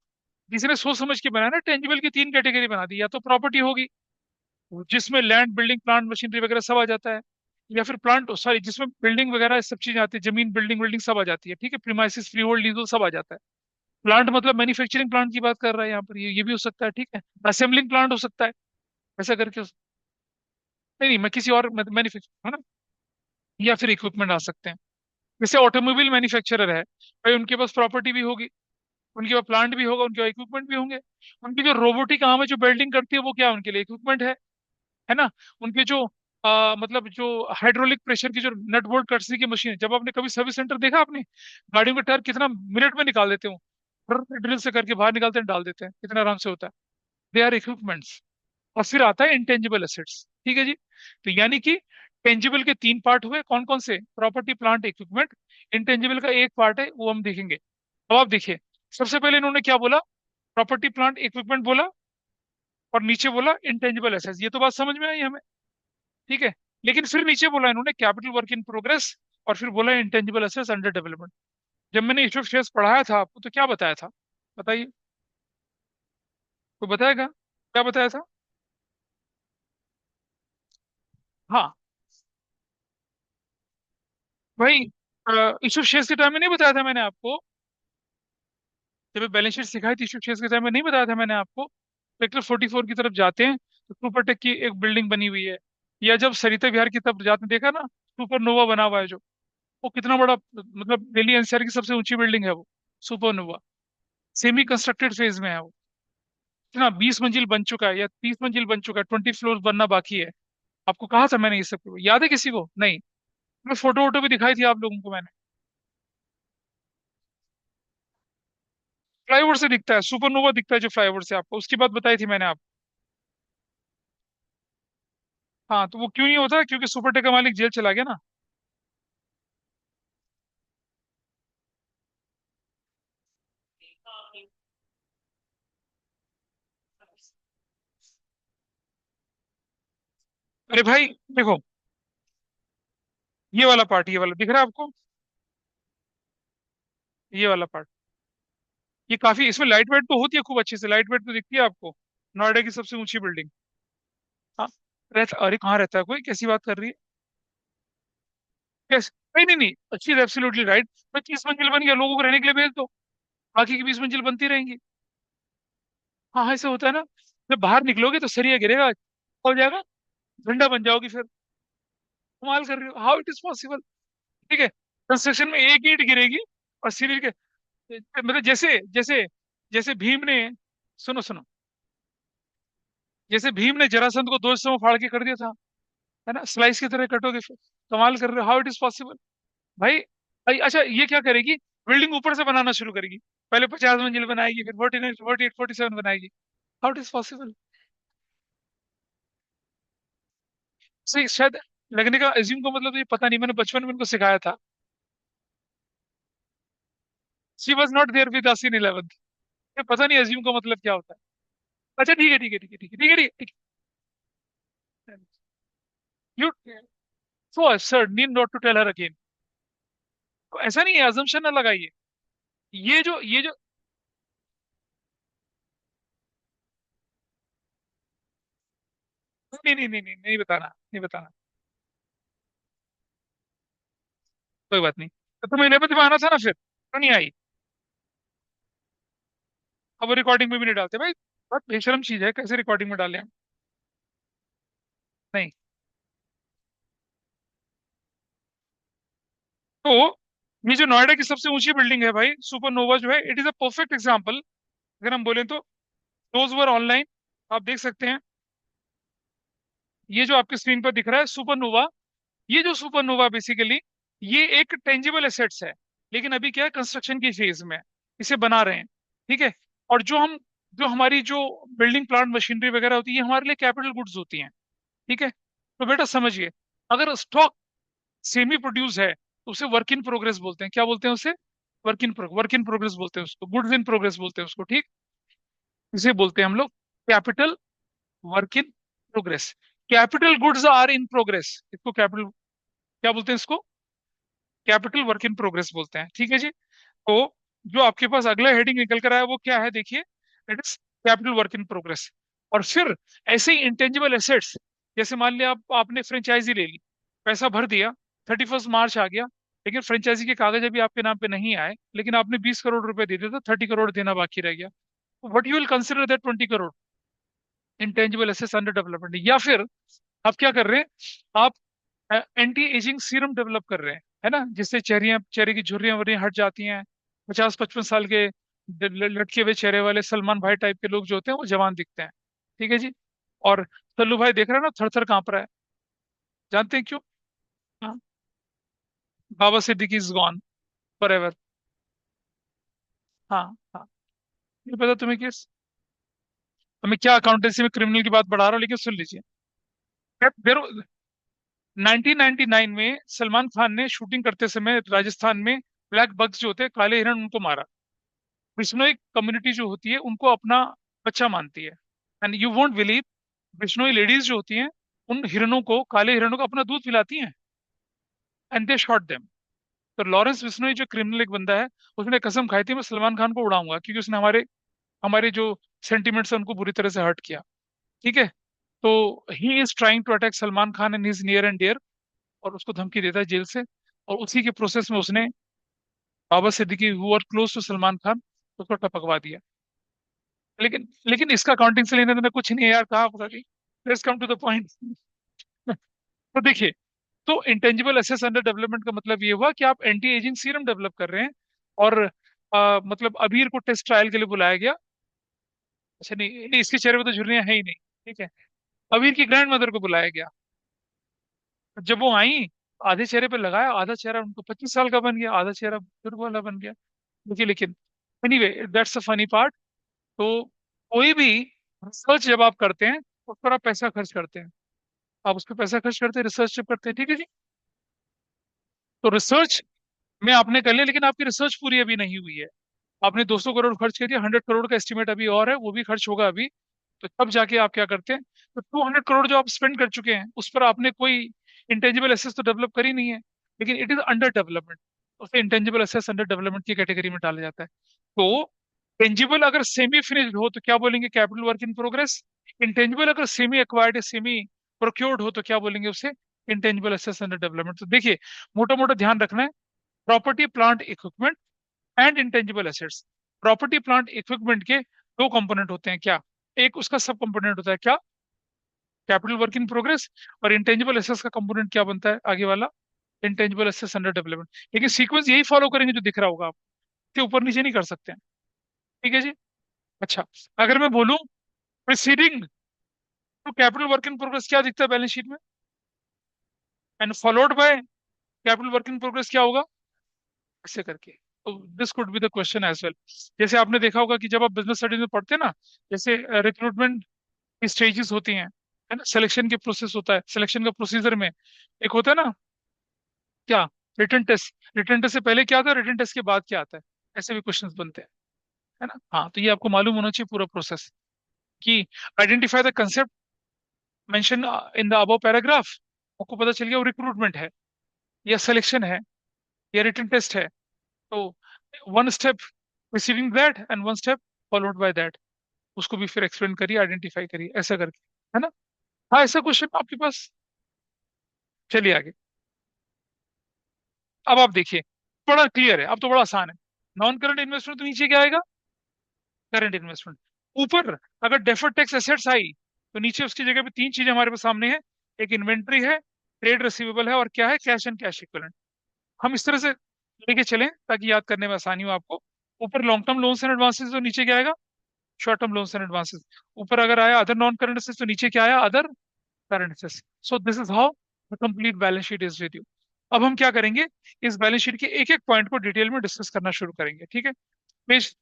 किसी ने सोच समझ के बनाया ना, टेंजिबल की 3 कैटेगरी बना दी। या तो प्रॉपर्टी होगी, जिसमें लैंड, बिल्डिंग, प्लांट, मशीनरी वगैरह सब आ जाता है। या फिर प्लांट, सॉरी, जिसमें बिल्डिंग वगैरह सब चीजें आती है, जमीन, बिल्डिंग बिल्डिंग सब आ जाती है। ठीक है, प्रीमाइसिस, फ्री होल्ड, लीजल सब आ जाता है। प्लांट मतलब मैन्युफैक्चरिंग प्लांट की बात कर रहा है यहाँ पर, ये भी हो सकता है। ठीक है, असेंबलिंग प्लांट हो सकता है, ऐसा करके नहीं नहीं, मैं किसी और मैन्युफैक्चर है ना। या फिर इक्विपमेंट आ सकते हैं, जैसे ऑटोमोबाइल मैन्युफैक्चरर है भाई, उनके पास प्रॉपर्टी भी होगी, उनके पास प्लांट भी होगा, उनके इक्विपमेंट भी होंगे। उनकी जो रोबोटिक आर्म है जो वेल्डिंग करती है, वो क्या है? उनके लिए इक्विपमेंट है ना। उनके जो मतलब जो हाइड्रोलिक प्रेशर की जो नट बोल्ट कसने की मशीन है, जब आपने कभी सर्विस सेंटर देखा आपने, गाड़ियों का टायर कितना मिनट में निकाल देते हो, ड्रिल से करके बाहर निकालते हैं, डाल देते हैं, कितना आराम से होता है। They are equipments. और फिर आता है इंटेंजिबल एसेट्स। ठीक है जी। तो यानी कि टेंजिबल के 3 पार्ट हुए, कौन कौन से? Property, plant, equipment. इंटेंजिबल का एक पार्ट है, वो हम देखेंगे। अब आप देखिए, सबसे पहले इन्होंने क्या बोला? प्रॉपर्टी, प्लांट, इक्विपमेंट बोला, और नीचे बोला इंटेंजिबल एसेट्स। ये तो बात समझ में आई हमें। ठीक है। लेकिन फिर नीचे बोला इन्होंने कैपिटल वर्क इन प्रोग्रेस, और फिर बोला इंटेंजिबल एसेट्स अंडर डेवलपमेंट। जब मैंने इशू शेयर्स पढ़ाया था आपको, तो क्या बताया था? बताइए, कोई बताएगा क्या बताया था? हाँ भाई, इशू शेयर्स के टाइम में नहीं बताया था मैंने आपको? जब बैलेंस शीट सिखाई थी इशू शेयर्स के टाइम में, नहीं बताया था मैंने आपको? सेक्टर 44 की तरफ जाते हैं तो सुपरटेक की एक बिल्डिंग बनी हुई है। या जब सरिता विहार की तरफ जाते हैं, देखा ना, सुपर नोवा बना हुआ है जो, वो कितना बड़ा, मतलब दिल्ली एनसीआर की सबसे ऊंची बिल्डिंग है वो, सुपर नोवा। सेमी कंस्ट्रक्टेड फेज में है वो। इतना 20 मंजिल बन चुका है, या 30 मंजिल बन चुका है, 20 फ्लोर बनना बाकी है। आपको कहा था मैंने ये सब, याद है किसी को? नहीं। मैं फोटो वोटो भी दिखाई थी आप लोगों को मैंने। फ्लाईओवर से दिखता है, सुपरनोवा दिखता है जो फ्लाईओवर से आपको, उसकी बात बताई थी मैंने आपको। हाँ, तो वो क्यों नहीं होता? क्योंकि सुपरटेक का मालिक जेल चला गया ना। अरे भाई, देखो, ये वाला पार्ट, ये वाला दिख रहा है आपको? ये वाला पार्ट, ये काफी, इसमें लाइट वेट तो होती है खूब अच्छे से, लाइट वेट तो दिखती है आपको। नोएडा की सबसे ऊंची बिल्डिंग। हाँ, रहता, अरे कहाँ रहता है कोई, कैसी बात कर रही है? कैसे? नहीं नहीं नहीं, शी इज एब्सोल्युटली राइट। 25 मंजिल बन गया, लोगों को रहने के लिए भेज दो, बाकी की 20 मंजिल बनती रहेंगी। हाँ हाँ, ऐसे होता है ना। जब बाहर निकलोगे तो सरिया गिरेगा, हो जाएगा, झंडा बन जाओगी फिर। कमाल कर रही हो, हाउ इट इज पॉसिबल। ठीक है, कंस्ट्रक्शन में एक ईंट गिरेगी और सीढ़ी के, मतलब जैसे जैसे जैसे भीम ने, सुनो सुनो, जैसे भीम ने जरासंध को दो हिस्सों में फाड़ के कर दिया था, है ना, स्लाइस की तरह कटोगे फिर। कमाल कर रहे हो, हाउ इट इज पॉसिबल भाई। भाई अच्छा, ये क्या करेगी, बिल्डिंग ऊपर से बनाना शुरू करेगी। पहले 50 मंजिल बनाएगी, फिर 49, 48, 47 बनाएगी। How it is possible. सही शायद, लगने का एज्यूम का मतलब ये पता नहीं, मैंने बचपन में इनको सिखाया था। She was not there with us in 11th। ये पता नहीं एज्यूम का मतलब क्या होता है। अच्छा ठीक है ठीक है ठीक है ठीक है ठीक है ठीक है ठीक है। You so sir need not to tell her again. तो ऐसा नहीं है, अजम्पशन ना लगाइए। ये जो नहीं नहीं नहीं नहीं नहीं बताना, नहीं बताना। कोई बात नहीं, तो तुम्हें 11th में आना था ना फिर, क्यों नहीं आई। अब वो रिकॉर्डिंग में भी नहीं डालते भाई। बहुत बेशरम चीज है, कैसे रिकॉर्डिंग में डाले हम। नहीं। तो ये जो नोएडा की सबसे ऊंची बिल्डिंग है भाई, सुपरनोवा जो है, it is a perfect example. अगर हम बोलें तो, दोज वर ऑनलाइन, आप देख सकते हैं। ये जो आपके स्क्रीन पर दिख रहा है सुपरनोवा, ये जो सुपरनोवा बेसिकली, ये एक टेंजिबल एसेट्स है। लेकिन अभी क्या है, कंस्ट्रक्शन की फेज में है, इसे बना रहे हैं। ठीक है। और जो हमारी जो बिल्डिंग प्लांट मशीनरी वगैरह होती है, ये हमारे लिए कैपिटल गुड्स होती हैं। ठीक है, तो बेटा समझिए, अगर स्टॉक सेमी प्रोड्यूस है तो उसे वर्क इन प्रोग्रेस बोलते हैं। क्या बोलते हैं उसे, वर्क इन प्रोग्रेस बोलते हैं उसको, गुड्स इन प्रोग्रेस बोलते हैं उसको। ठीक, इसे बोलते हैं हम लोग capital work in progress. Capital goods are in progress, इसको कैपिटल, क्या बोलते हैं इसको, कैपिटल वर्क इन प्रोग्रेस बोलते हैं। ठीक है जी। तो जो आपके पास अगला हेडिंग निकल कर आया वो क्या है, देखिए, it is capital work in progress. और फिर ऐसे ही इंटेंजिबल एसेट्स, जैसे मान लिया आपने फ्रेंचाइजी ले ली, पैसा भर दिया, 31 मार्च आ गया, लेकिन फ्रेंचाइजी के कागज अभी आपके नाम पे नहीं आए, लेकिन आपने 20 करोड़ रुपए दे दिए, तो 30 करोड़ देना बाकी रह गया। What you will consider that 20 crore intangible assets under development. या फिर आप क्या कर रहे हैं, आप एंटी एजिंग सीरम डेवलप कर रहे हैं, है ना, जिससे चेहरे की झुर्रियां वुर्रियां हट जाती हैं। 50-55 साल के लटके हुए चेहरे वाले सलमान भाई टाइप के लोग जो होते हैं वो जवान दिखते हैं। ठीक है जी। और सल्लू भाई देख रहे हैं ना, थर थर कांप रहा है। जानते हैं क्यों। हाँ, Baba Siddiqui is gone for ever. हाँ हाँ। ये पता तुम्हें किस, मैं क्या अकाउंटेंसी में क्रिमिनल की बात बढ़ा रहा हूँ, लेकिन सुन लीजिए। 1999 में सलमान खान ने शूटिंग करते समय राजस्थान में ब्लैक बग्स जो होते हैं, काले हिरण, उनको मारा। बिश्नोई कम्युनिटी जो होती है उनको अपना बच्चा मानती है। And you won't believe, Bishnoi ladies जो होती हैं, उन हिरणों को, काले हिरणों को अपना दूध पिलाती हैं। And they shot them. तो लॉरेंस बिश्नोई जो क्रिमिनल एक बंदा है, उसने कसम खाई थी मैं सलमान खान को उड़ाऊंगा, क्योंकि उसने हमारे हमारे जो सेंटिमेंट्स है उनको बुरी तरह से हर्ट किया। ठीक है। तो he is trying to attack Salman Khan and his near and dear, और उसको धमकी देता है जेल से। और उसी के प्रोसेस में उसने Baba Siddiqui who are close to Salman Khan, उसको टपकवा दिया। लेकिन लेकिन इसका अकाउंटिंग से लेने देना कुछ नहीं है यार, कहाँ पता नहीं। Let's come to the point. तो देखिए, तो इंटेंजिबल एसेट्स अंडर डेवलपमेंट का मतलब ये हुआ कि आप एंटी एजिंग सीरम डेवलप कर रहे हैं। और मतलब अबीर को टेस्ट ट्रायल के लिए बुलाया गया। अच्छा नहीं नहीं, इसके चेहरे पे तो झुर्रियां है ही नहीं। ठीक है, अबीर की ग्रैंड मदर को बुलाया गया। जब वो आई, आधे चेहरे पे लगाया, आधा चेहरा उनको 25 साल का बन गया, आधा चेहरा बुजुर्ग वाला बन गया। देखिए, लेकिन anyway, that's a funny part. तो कोई भी रिसर्च जब आप करते हैं, उस पर आप पैसा खर्च करते हैं, आप उस पर पैसा खर्च करते हैं, रिसर्च जब करते हैं। ठीक है जी। तो रिसर्च में आपने कर लिया, लेकिन आपकी रिसर्च पूरी अभी नहीं हुई है। आपने 200 करोड़ खर्च कर दिया, 100 करोड़ का एस्टिमेट अभी और है, वो भी खर्च होगा अभी। तो तब जाके आप क्या करते हैं, तो 200 करोड़ जो आप स्पेंड कर चुके हैं, उस पर आपने कोई इंटेंजिबल एसेस तो डेवलप करी नहीं है, लेकिन इट इज अंडर डेवलपमेंट। उसे इंटेंजिबल एसेस अंडर डेवलपमेंट की कैटेगरी में डाला जाता है। तो टेंजिबल अगर सेमी फिनिश्ड हो तो क्या बोलेंगे, capital work in progress. Intangible अगर सेमी एक्वायर्ड या सेमी प्रोक्योर्ड हो तो क्या बोलेंगे उसे, इंटेंजिबल एसेस अंडर डेवलपमेंट। तो देखिए, मोटा मोटा ध्यान रखना है, property plant equipment and intangible assets. Property plant equipment के दो कंपोनेंट होते हैं क्या, एक उसका सब कंपोनेंट होता है क्या, कैपिटल वर्क इन प्रोग्रेस, और इंटेंजिबल एसेट्स का कंपोनेंट क्या बनता है आगे वाला, इंटेंजिबल एसेट्स अंडर डेवलपमेंट। लेकिन सीक्वेंस यही फॉलो करेंगे जो दिख रहा होगा, आप इसके ऊपर नीचे नहीं कर सकते हैं। ठीक है जी। अच्छा, अगर मैं बोलूं preceding to capital work in progress क्या दिखता है बैलेंस शीट में, and followed by capital work in progress क्या होगा, ऐसे करके। तो this could be the question as well. जैसे आपने देखा होगा कि जब आप बिजनेस स्टडीज में पढ़ते हैं ना, जैसे रिक्रूटमेंट की स्टेजेस होती हैं, है ना, सिलेक्शन के प्रोसेस होता है, सिलेक्शन का प्रोसीजर में एक होता है ना क्या, रिटन टेस्ट, रिटन टेस्ट से पहले क्या आता है, रिटन टेस्ट के बाद क्या आता है, ऐसे भी क्वेश्चंस बनते हैं, है ना। हाँ, तो ये आपको मालूम होना चाहिए पूरा प्रोसेस, कि identify the concept mention in the above paragraph. आपको पता चल गया वो रिक्रूटमेंट है या सिलेक्शन है या रिटन टेस्ट है, तो one step preceding that and one step followed by that, उसको भी फिर एक्सप्लेन करिए, आइडेंटिफाई करिए, ऐसा करके, है ना। हाँ, ऐसा क्वेश्चन आपके पास। चलिए आगे। अब आप देखिए, बड़ा क्लियर है, अब तो बड़ा आसान है। नॉन करंट इन्वेस्टमेंट तो नीचे क्या आएगा, करंट इन्वेस्टमेंट। ऊपर अगर डेफर्ड टैक्स एसेट्स आई, तो नीचे उसकी जगह पे तीन चीजें हमारे पास सामने है, एक इन्वेंट्री है, ट्रेड रिसीवेबल है, और क्या है, कैश एंड कैश इक्विवेलेंट। हम इस तरह से लेके चलें ताकि याद करने में आसानी हो आपको। ऊपर long term loans and advances, तो नीचे क्या आएगा, short term loans and advances. ऊपर अगर आया अदर नॉन करंट एसेट्स, तो नीचे क्या आया, other current assets. So this is how the complete balance sheet is with you. अब हम क्या करेंगे, इस बैलेंस शीट के एक एक पॉइंट को डिटेल में डिस्कस करना शुरू करेंगे, ठीक है। पेज,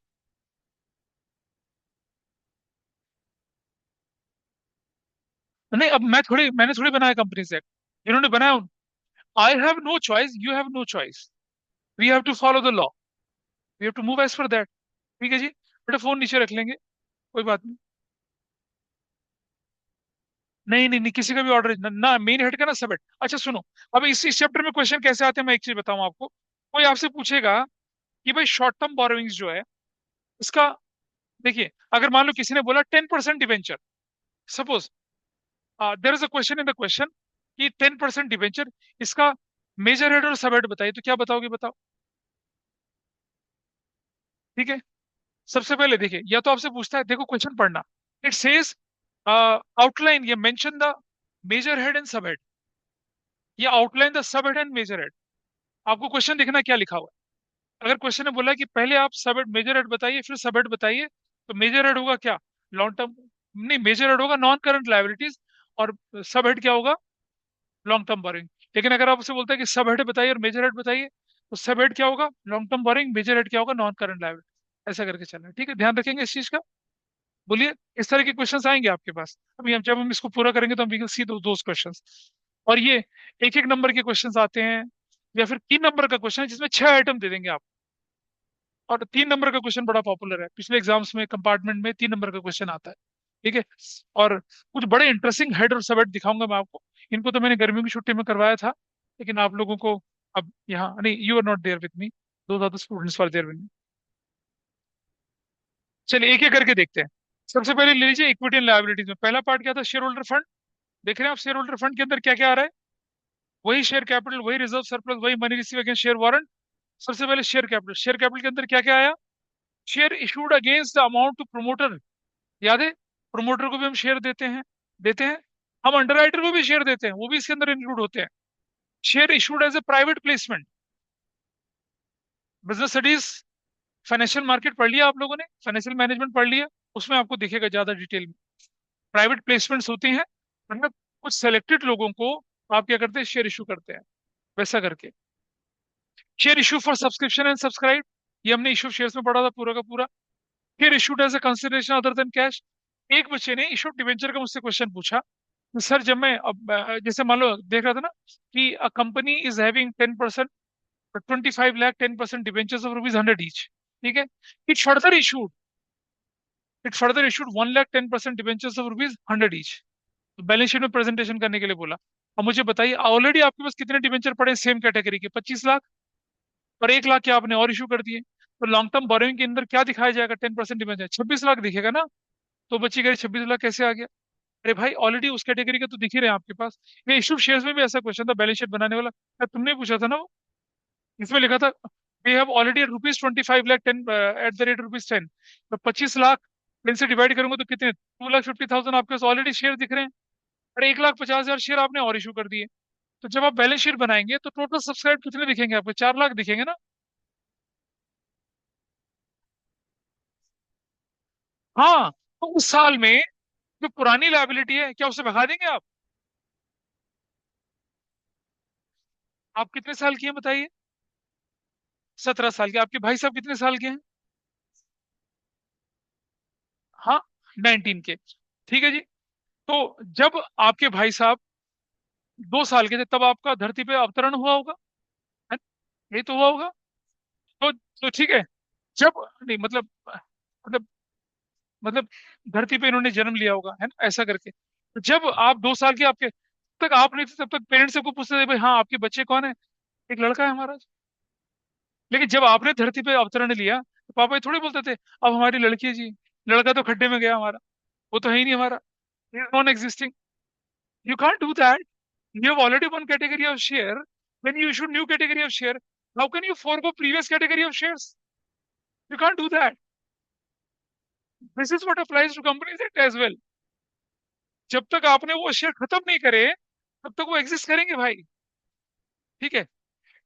नहीं, अब मैंने थोड़ी बनाया कंपनी से, जिन्होंने बनाया, I have no choice, you have no choice, we have to follow the law, we have to move as per that. ठीक है जी, बेटा फोन नीचे रख लेंगे, कोई बात नहीं। नहीं नहीं नहीं, किसी का भी ऑर्डर ना मेन हेड का ना सब हेड। अच्छा सुनो, अब इस चैप्टर में क्वेश्चन कैसे आते हैं, मैं एक चीज बताऊं आपको। कोई आपसे पूछेगा कि भाई शॉर्ट टर्म बोरोइंग्स जो है इसका, देखिए, अगर मान लो किसी ने बोला 10% debenture, suppose there is a question in the question कि 10% डिवेंचर, इसका मेजर हेड और सब हेड बताइए, तो क्या बताओगे, बताओ। ठीक है, सबसे पहले देखिए, या तो आपसे पूछता है, देखो क्वेश्चन पढ़ना, इट सेज आउटलाइन, ये mention the major head and sub head, ये outline the sub head and major head. आपको क्वेश्चन देखना क्या लिखा हुआ है। अगर क्वेश्चन ने बोला कि पहले आप सब हेड मेजर हेड बताइए फिर सब हेड बताइए, तो मेजर हेड होगा क्या, लॉन्ग टर्म, नहीं, मेजर हेड होगा नॉन करंट लायबिलिटीज, और सब हेड क्या होगा, लॉन्ग टर्म बोरिंग। लेकिन अगर आप उसे बोलते हैं कि सब हेड बताइए और मेजर हेड बताइए, तो सब हेड क्या होगा, long term boring, major head क्या होगा, नॉन करंट लायबिलिटी। ऐसा करके चलना है, ठीक है, ध्यान रखेंगे इस चीज का। बोलिए, इस तरह के क्वेश्चंस आएंगे आपके पास। अभी हम जब हम इसको पूरा करेंगे तो हम we will see those questions. और ये एक एक नंबर के क्वेश्चंस आते हैं, या फिर 3 नंबर का क्वेश्चन है जिसमें 6 आइटम दे देंगे आप। और 3 नंबर का क्वेश्चन बड़ा पॉपुलर है, पिछले एग्जाम्स में कंपार्टमेंट में 3 नंबर का क्वेश्चन आता है। ठीक है, और कुछ बड़े इंटरेस्टिंग हेड और सब हेड दिखाऊंगा मैं आपको। इनको तो मैंने गर्मियों की छुट्टी में करवाया था, लेकिन आप लोगों को अब यहाँ नहीं, you are not there with me, though are the students for there with me. चलिए एक एक करके देखते हैं। सबसे पहले ले लीजिए इक्विटी एंड लायबिलिटीज में, पहला पार्ट क्या था, शेयर होल्डर फंड। देख रहे हैं आप, शेयर होल्डर फंड के अंदर क्या क्या आ रहा है, वही शेयर कैपिटल, वही रिजर्व सरप्लस, वही money receive against share warrant. सबसे पहले शेयर कैपिटल, शेयर कैपिटल के अंदर क्या क्या आया, share issued against the amount to promoter, याद है, प्रोमोटर को भी हम शेयर देते हैं, हम अंडरराइटर को भी शेयर देते हैं, वो भी इसके अंदर इंक्लूड होते हैं। Share issued as a private placement, business studies, financial market पढ़ लिया आप लोगों ने, फाइनेंशियल मैनेजमेंट पढ़ लिया, उसमें आपको दिखेगा ज्यादा डिटेल में। प्राइवेट प्लेसमेंट्स होती हैं, मतलब कुछ सेलेक्टेड लोगों को आप क्या करते हैं, शेयर इशू करते हैं, वैसा करके। Share issue for subscription and subscribe, ये हमने इशू शेयर्स में पढ़ा था पूरा का पूरा। Share issued as a consideration other than cash. एक बच्चे ने इशू डिवेंचर का मुझसे क्वेश्चन पूछा, तो सर जब मैं अब जैसे मान लो देख रहा था ना कि a company is having 10%, 25 lakh 10% debentures of rupees 100 each. ठीक है, it further issued it further issued 1 lakh 10% debentures of rupees 100 each. Balance sheet में प्रेजेंटेशन करने के लिए बोला। अब मुझे बताइए, ऑलरेडी आपके पास कितने डिवेंचर पड़े सेम कैटेगरी के, 25 लाख, और 1 लाख के आपने और इशू कर दिए, तो लॉन्ग टर्म बोरोइंग के अंदर क्या दिखाया जाएगा, 10% डिवेंचर 26 लाख दिखेगा ना। तो बच्ची कह रही 26 लाख कैसे आ गया। अरे भाई, ऑलरेडी उस कैटेगरी का तो दिख ही रहे हैं आपके पास। ये इशू शेयर्स में भी ऐसा क्वेश्चन था बैलेंस शीट बनाने वाला, तुमने पूछा था ना वो, इसमें लिखा था we have already rupees 25 lakh 10 at the rate rupees 10, तो 25 लाख 10 से डिवाइड करूंगा तो कितने, 2,50,000 आपके पास ऑलरेडी शेयर दिख रहे हैं, और 1,50,000 शेयर आपने और इशू कर दिए। तो जब आप बैलेंस शीट बनाएंगे तो टोटल सब्सक्राइब कितने दिखेंगे आपको, 4 लाख दिखेंगे ना। हाँ, तो उस साल में जो पुरानी लायबिलिटी है, क्या उसे भगा देंगे आप कितने साल की हैं बताइए। 17 साल के। आपके भाई साहब कितने साल के हैं। हाँ, 19 के। ठीक है जी। तो जब आपके भाई साहब 2 साल के थे तब आपका धरती पे अवतरण हुआ होगा, है ना? ये तो हुआ होगा। तो ठीक है। जब नहीं मतलब धरती पे इन्होंने जन्म लिया होगा, है ना, ऐसा करके। तो जब आप 2 साल के, आपके तब तक आप नहीं थे, तब तक पेरेंट्स सबको पूछते थे भाई हाँ आपके बच्चे कौन है, एक लड़का है हमारा। लेकिन जब आपने धरती पे अवतरण लिया तो पापा ये थोड़ी बोलते थे अब हमारी लड़की है जी, लड़का तो खड्डे में गया हमारा, वो तो है ही नहीं हमारा, non existing. You can't do that. You have already one category of share, when you issue new category of share, how can you forgo previous category of shares. You can't do that. This is what applies to companies as well. जब तक आपने वो शेयर खत्म नहीं करे तब तक वो एग्जिस्ट करेंगे भाई। ठीक है।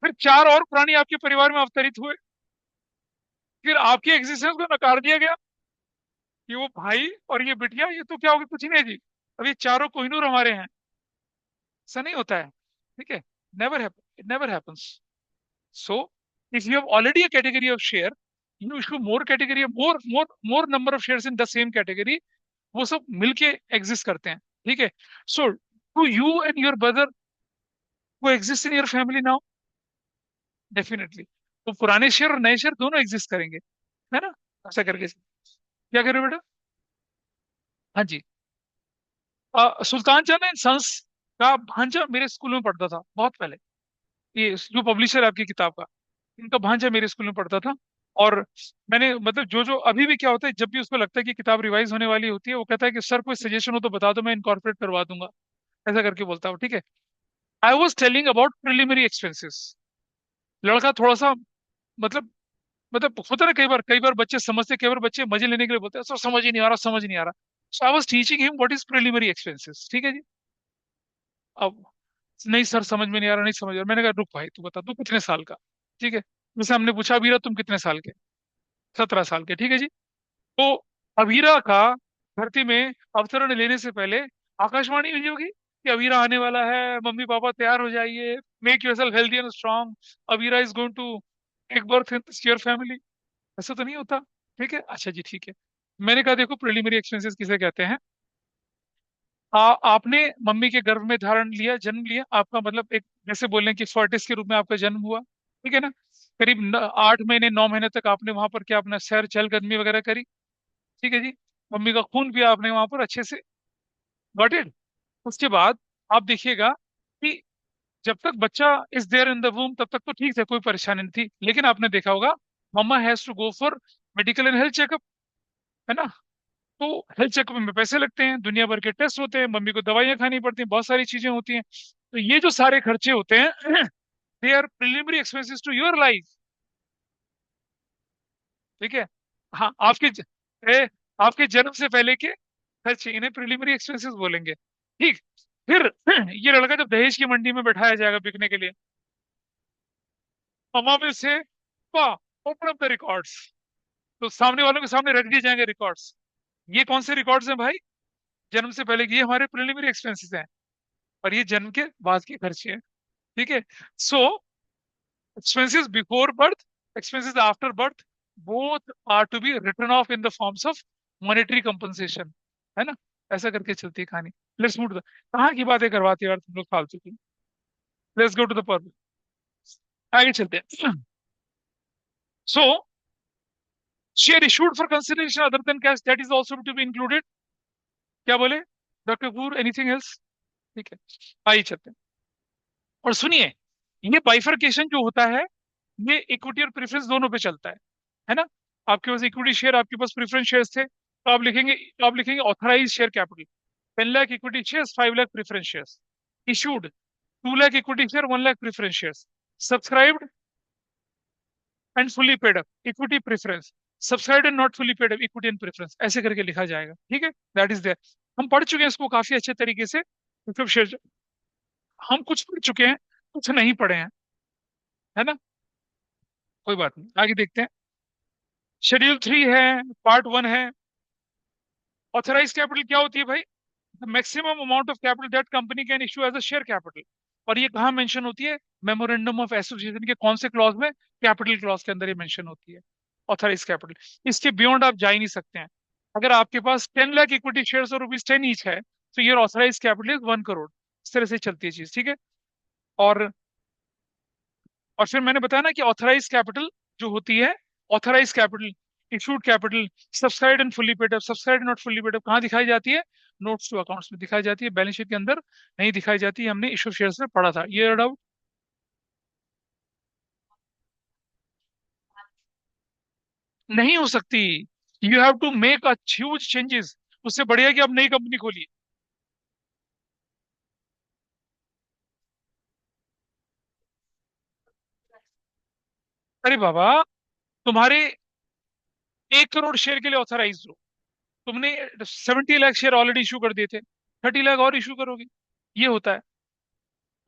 फिर 4 और प्राणी आपके परिवार में अवतरित हुए, फिर आपकी एग्जिस्टेंस को नकार दिया गया कि वो भाई और ये बिटिया, ये तो क्या होगा, कुछ ही नहीं जी, अब ये चारों कोहिनूर हमारे हैं। ऐसा नहीं होता है। ठीक है। Never happen, it never happens. So if you have already a category of share, you issue more category, more number of shares in the same category, वो सब मिलके एग्जिस्ट करते हैं। ठीक है। So do you and your brother वो exist in your family now, definitely. तो पुराने शेयर और नए शेयर दोनों एग्जिस्ट करेंगे, है ना, ऐसा करके। क्या करें बेटा। हाँ जी। सुल्तान चंद एंड सन्स का भांजा मेरे स्कूल में पढ़ता था बहुत पहले। ये जो पब्लिशर है आपकी किताब का, इनका भांजा मेरे स्कूल में पढ़ता था। और मैंने मतलब जो जो अभी भी क्या होता है, जब भी उसको लगता है कि किताब रिवाइज होने वाली होती है, वो कहता है कि सर कोई सजेशन हो तो बता दो, मैं इनकॉर्पोरेट करवा दूंगा, ऐसा करके बोलता हूँ। ठीक है। I was telling about preliminary expenses. लड़का थोड़ा सा मतलब होता है ना, कई बार बच्चे समझते, कई बार बच्चे मजे लेने के लिए बोलते हैं सर समझ ही नहीं आ रहा, समझ नहीं आ रहा। So I was teaching him what is preliminary expenses. ठीक है जी। अब नहीं सर समझ में नहीं आ रहा, नहीं समझ आ रहा। मैंने कहा रुक भाई तू बता तू कितने साल का। ठीक है। जैसे हमने पूछा अभी तुम कितने साल के, 17 साल के। ठीक है जी। तो अवीरा का धरती में अवतरण लेने से पहले आकाशवाणी हुई होगी कि अवीरा आने वाला है, मम्मी पापा तैयार हो जाइए, make yourself healthy and strong, Avira is going to take birth in your family. ऐसा तो नहीं होता। ठीक है, अच्छा जी ठीक है। मैंने कहा देखो प्रिलिमिनरी एक्सपेंसेस किसे कहते हैं। आपने मम्मी के गर्भ में धारण लिया, जन्म लिया, आपका मतलब एक जैसे बोलें कि फर्टिस के रूप में आपका जन्म हुआ। ठीक है ना। करीब 8 महीने 9 महीने तक आपने वहां पर क्या अपना सैर चहलकदमी वगैरह करी। ठीक है जी। मम्मी का खून पिया आपने वहां पर अच्छे से। Got it. उसके बाद आप देखिएगा कि जब तक बच्चा is there in the womb तब तक तो ठीक है, कोई परेशानी नहीं थी। लेकिन आपने देखा होगा mama has to go for medical and health checkup, है ना। तो हेल्थ चेकअप में पैसे लगते हैं, दुनिया भर के टेस्ट होते हैं, मम्मी को दवाइयां खानी पड़ती हैं, बहुत सारी चीजें होती हैं। तो ये जो सारे खर्चे होते हैं they are preliminary expenses to your life. ठीक है। हाँ, आपके जन्म से पहले के खर्चे, इन्हें प्रिलिमिनरी एक्सपेंसेस बोलेंगे। ठीक। फिर ये लड़का जब दहेज की मंडी में बैठाया जाएगा बिकने के लिए, मम्मा विल से वाह ओपन अप द रिकॉर्ड्स। तो सामने वालों के सामने रख दिए जाएंगे रिकॉर्ड्स। ये कौन से रिकॉर्ड्स हैं भाई, जन्म से पहले की, ये हमारे प्रिलिमिनरी एक्सपेंसेस हैं, और ये जन्म के बाद के खर्चे हैं। ठीक है। सो expenses before birth, expenses after birth, both are to be written off in the forms of monetary compensation, है ना। ऐसा करके चलती है कहानी। लेट्स मूव टू द, कहाँ की बातें करवाती है यार तुम लोग फालतू की। Let's go to the purpose, आगे चलते हैं। So share issued for consideration other than cash, that is also to be included. क्या बोले डॉक्टर कपूर, एनीथिंग एल्स। ठीक है, आइए चलते हैं। और सुनिए, ये बाइफरकेशन जो होता है, ये इक्विटी और प्रेफरेंस दोनों पे चलता है ना। आपके पास इक्विटी शेयर, आपके पास प्रेफरेंस शेयर्स थे, तो आप लिखेंगे authorise share capital, 10 lakh equity shares, 5 lakh preference shares. Issued 2 lakh equity share, 1 lakh preference shares. Subscribed and fully paid up, equity preference. Subscribed and not fully paid up equity and preference, ऐसे करके लिखा जाएगा, ठीक है। That is there. हम पढ़ चुके हैं इसको काफी अच्छे तरीके से, मतलब शेयर, हम कुछ पढ़ चुके हैं, कुछ नहीं पढ़े हैं, है ना। कोई बात नहीं, आगे देखते हैं। शेड्यूल 3 है, पार्ट 1 है। ऑथराइज कैपिटल क्या होती है भाई? The maximum amount of capital that company can issue as a share capital. और ये कहाँ मेंशन होती है? मेमोरेंडम ऑफ एसोसिएशन के कौन से क्लॉज में? कैपिटल क्लॉज के अंदर ये मेंशन होती है, ऑथराइज कैपिटल। इसके बियॉन्ड आप जा ही नहीं सकते हैं। अगर आपके पास 10 लाख इक्विटी शेयर और रुपीज 10 ईच है, तो ये ऑथराइज कैपिटल इज 1 करोड़। इस तरह से चलती है चीज, ठीक है। और और फिर मैंने बताया ना कि ऑथराइज कैपिटल जो होती है, authorise capital, issued capital, subscribed and fully paid up, subscribed not fully paid up कहाँ दिखाई जाती है? नोट्स टू अकाउंट्स में दिखाई जाती है, बैलेंस शीट के अंदर नहीं दिखाई जाती। हमने इशू शेयर्स में पढ़ा था, ये डाउट नहीं हो सकती। You have to make a huge changes. उससे बढ़िया कि आप नई कंपनी खोलिए। अरे बाबा, तुम्हारे 1 करोड़ शेयर के लिए ऑथराइज हो, तुमने 70 लाख शेयर ऑलरेडी इशू कर दिए थे, 30 लाख और इशू करोगे, ये होता है।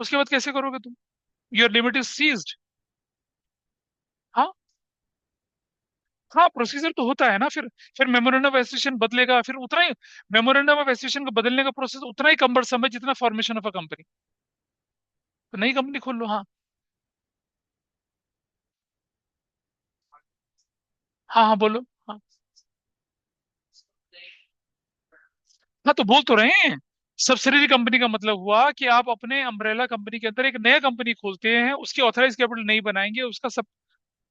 उसके बाद कैसे करोगे तुम? Your limit is seized. हाँ, हाँ, प्रोसीजर तो होता है ना। फिर मेमोरेंडम ऑफ एसोसिएशन बदलेगा, फिर उतना ही मेमोरेंडम ऑफ एसोसिएशन को बदलने का प्रोसेस उतना ही कम्बरसम है जितना फॉर्मेशन ऑफ अ कंपनी। तो नई कंपनी खोल लो, हाँ। हाँ, हाँ, बोलो। हाँ, हाँ, तो बोल तो रहे हैं। सब्सिडरी कंपनी का मतलब हुआ कि आप अपने अम्ब्रेला कंपनी के अंदर एक नया कंपनी खोलते हैं, उसकी ऑथराइज कैपिटल नहीं बनाएंगे, उसका सब।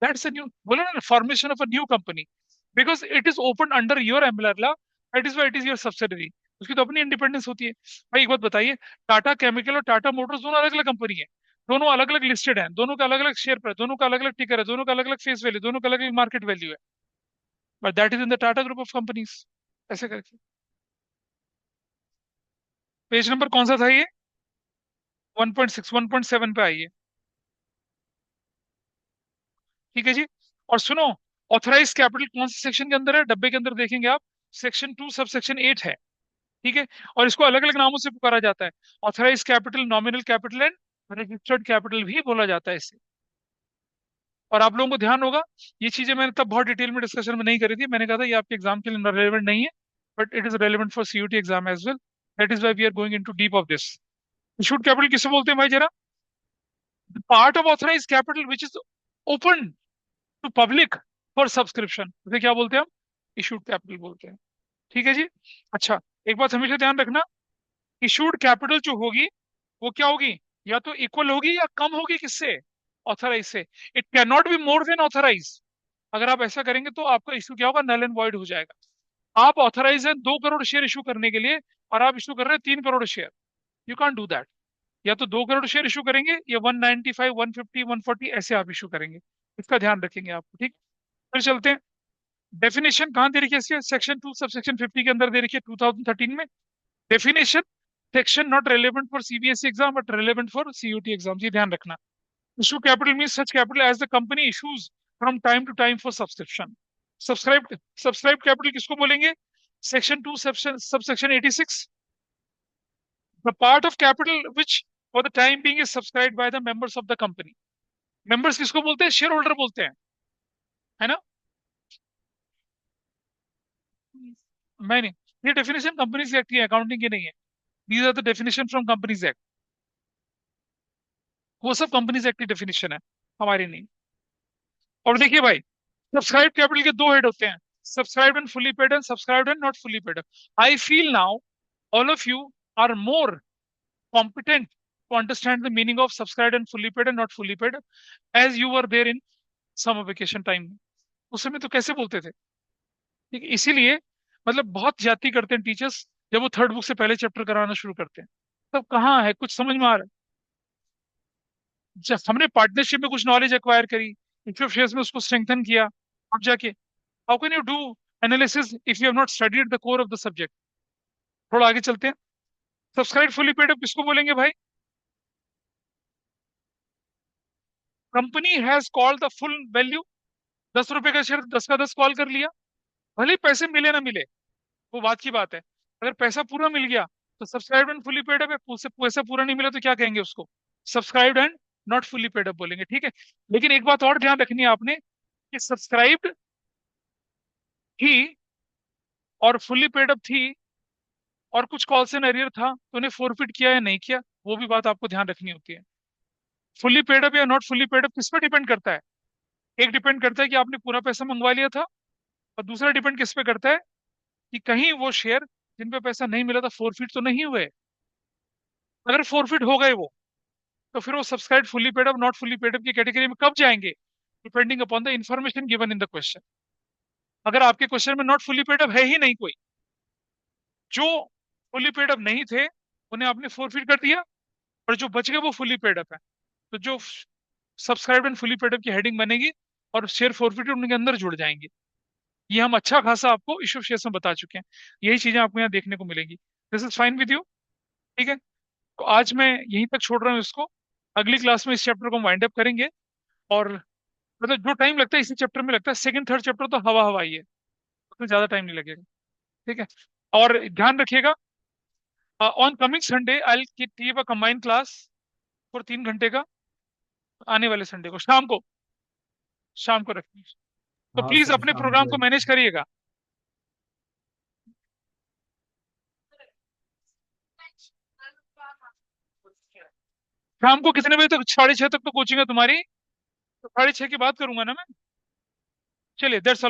दैट्स अ न्यू, बोलो ना, formation of a new company. Because it is open under your umbrella, that is why it is your subsidiary. उसकी तो अपनी इंडिपेंडेंस होती है। भाई एक बात बताइए, टाटा केमिकल और टाटा मोटर्स दोनों अलग अलग कंपनी है, दोनों अलग अलग लिस्टेड हैं, दोनों का अलग अलग शेयर प्राइस, दोनों का अलग अलग टिकर है, दोनों का अलग अलग फेस वैल्यू, दोनों का अलग अलग मार्केट वैल्यू है, but that is in the Tata group of companies. ऐसे करके। पेज नंबर कौन सा था ये? 1.6, 1.7 पे आइए। ठीक है जी। और सुनो, ऑथराइज कैपिटल कौन से सेक्शन के अंदर है? डब्बे के अंदर देखेंगे आप, सेक्शन 2 सब सेक्शन 8 है, ठीक है। और इसको अलग अलग नामों से पुकारा जाता है। Authorise capital, nominal capital and registered capital भी बोला जाता है इसे। और आप लोगों को ध्यान होगा, ये चीजें मैंने तब बहुत डिटेल में डिस्कशन में नहीं करी थी, मैंने कहा था ये आपके एग्जाम के लिए रेलेवेंट नहीं है, but it is relevant for CUET exam as well. That is why we are going into deep of this. Issued capital किसे बोलते हैं भाई जरा? Part of authorise capital which is open to public for subscription, उसे क्या बोलते हैं हम? इशूड कैपिटल बोलते हैं, ठीक है जी। अच्छा, एक बात हमेशा ध्यान रखना, इशूड कैपिटल जो होगी वो क्या होगी? या तो इक्वल होगी या कम होगी किससे? ऑथराइज से। It can not be more than authorise. अगर आप ऐसा करेंगे तो आपका इशू क्या होगा? नल एंड वॉइड हो जाएगा। आप ऑथराइज हैं 2 करोड़ शेयर इशू करने के लिए, और आप इशू कर रहे हैं 3 crore share. You can't do that. या तो 2 करोड़ शेयर इशू करेंगे, या 195, 150, 140 ऐसे आप इशू करेंगे। इसका ध्यान रखेंगे आपको, ठीक। फिर चलते हैं। डेफिनेशन कहाँ दे रखी है इसके? सेक्शन 2 सब सेक्शन 50 के अंदर दे रखी है, 2013 में। Definition, section not relevant for CBSE exam but relevant for CUET exam, ये ध्यान रखना। Issue capital mean such capital as the company issues from time to time for subscription. Subscribe subscribe capital किसको बोलेंगे? Section 2 subsection 86, the part of capital which for the time being is subscribed by the members of the company. Members किसको बोलते हैं? शेयर होल्डर बोलते हैं, है ना। मैं नहीं, ये डेफिनेशन कंपनीज एक्ट की अकाउंटिंग की नहीं है। These are the definition from companies act. वो सब कंपनीज एक्ट की डेफिनेशन है, हमारी नहीं। और देखिए भाई, सब्सक्राइब कैपिटल के दो हेड होते हैं, subscribed and fully paid and subscribed and not fully paid. I feel now all of you are more competent to understand the meaning of subscribed and fully paid and not fully paid as you were there in summer vacation time। उस समय तो कैसे बोलते थे, ठीक है? इसीलिए मतलब बहुत ज्यादती करते हैं टीचर्स जब वो थर्ड बुक से पहले चैप्टर कराना शुरू करते हैं। तब कहाँ है कुछ समझ में आ रहा है? जब हमने पार्टनरशिप में कुछ नॉलेज एक्वायर करी, इक्विटी शेयर्स में उसको स्ट्रेंथन किया, अब जाके how can you do analysis if you have not studied the core of the subject. थोड़ा आगे चलते हैं। सब्सक्राइब फुली पेड अप किसको बोलेंगे भाई? Company has called the full value ₹10 का शेयर, 10 का 10 कॉल कर लिया। भले ही पैसे मिले ना मिले, वो बात की बात है। अगर पैसा पूरा मिल गया तो subscribed and fully paid up है, उससे पैसा पूरा नहीं मिला तो क्या कहेंगे उसको? Subscribed and not fully paid up बोलेंगे, ठीक है। लेकिन एक बात और ध्यान रखनी है आपने, कि सब्सक्राइब्ड थी और फुली पेड अप थी और कुछ कॉल्स इन एरियर था, तो उन्हें फोरफिट किया या नहीं किया, वो भी बात आपको ध्यान रखनी होती है। फुली पेड अप या नॉट फुली पेड अप किस पे डिपेंड करता है? एक डिपेंड करता है कि आपने पूरा पैसा मंगवा लिया था, और दूसरा डिपेंड किस पे करता है, कि कहीं वो शेयर जिन पे पैसा नहीं मिला था फोरफिट तो नहीं हुए। अगर फोरफिट हो गए वो, तो फिर वो subscribe fully paid up not fully paid up की कैटेगरी में कब जाएंगे? Depending upon the information given in the question. अगर आपके क्वेश्चन में नॉट फुली पेड अप है ही नहीं कोई, जो फुली पेड अप नहीं थे उन्हें आपने फोरफिट कर दिया, और जो बच गए वो फुली पेड अप है, तो जो subscribe and fully paid up की हेडिंग बनेगी और शेयर फोरफिटेड उनके अंदर जुड़ जाएंगे। ये हम अच्छा खासा आपको इशू शेयर्स में बता चुके हैं। यही चीजें आपको यहाँ देखने को मिलेंगी। This is fine with you? ठीक है, तो आज मैं यहीं तक छोड़ रहा हूँ इसको। अगली क्लास में इस चैप्टर को वाइंड अप करेंगे। और मतलब जो टाइम लगता है इसी चैप्टर में लगता है, सेकंड थर्ड चैप्टर तो हवा हवा ही है, उसमें ज्यादा टाइम नहीं लगेगा। ठीक है, और ध्यान रखिएगा, on coming Sunday I keep a combined class for 3 घंटे का, आने वाले संडे को शाम को रखिए। तो हाँ प्लीज सर, अपने शाम प्रोग्राम को। को मैनेज करिएगा। शाम को कितने बजे तक? 6:30 तक तो कोचिंग है तुम्हारी, तो 6:30 की बात करूंगा ना मैं। चलिए, दैट्स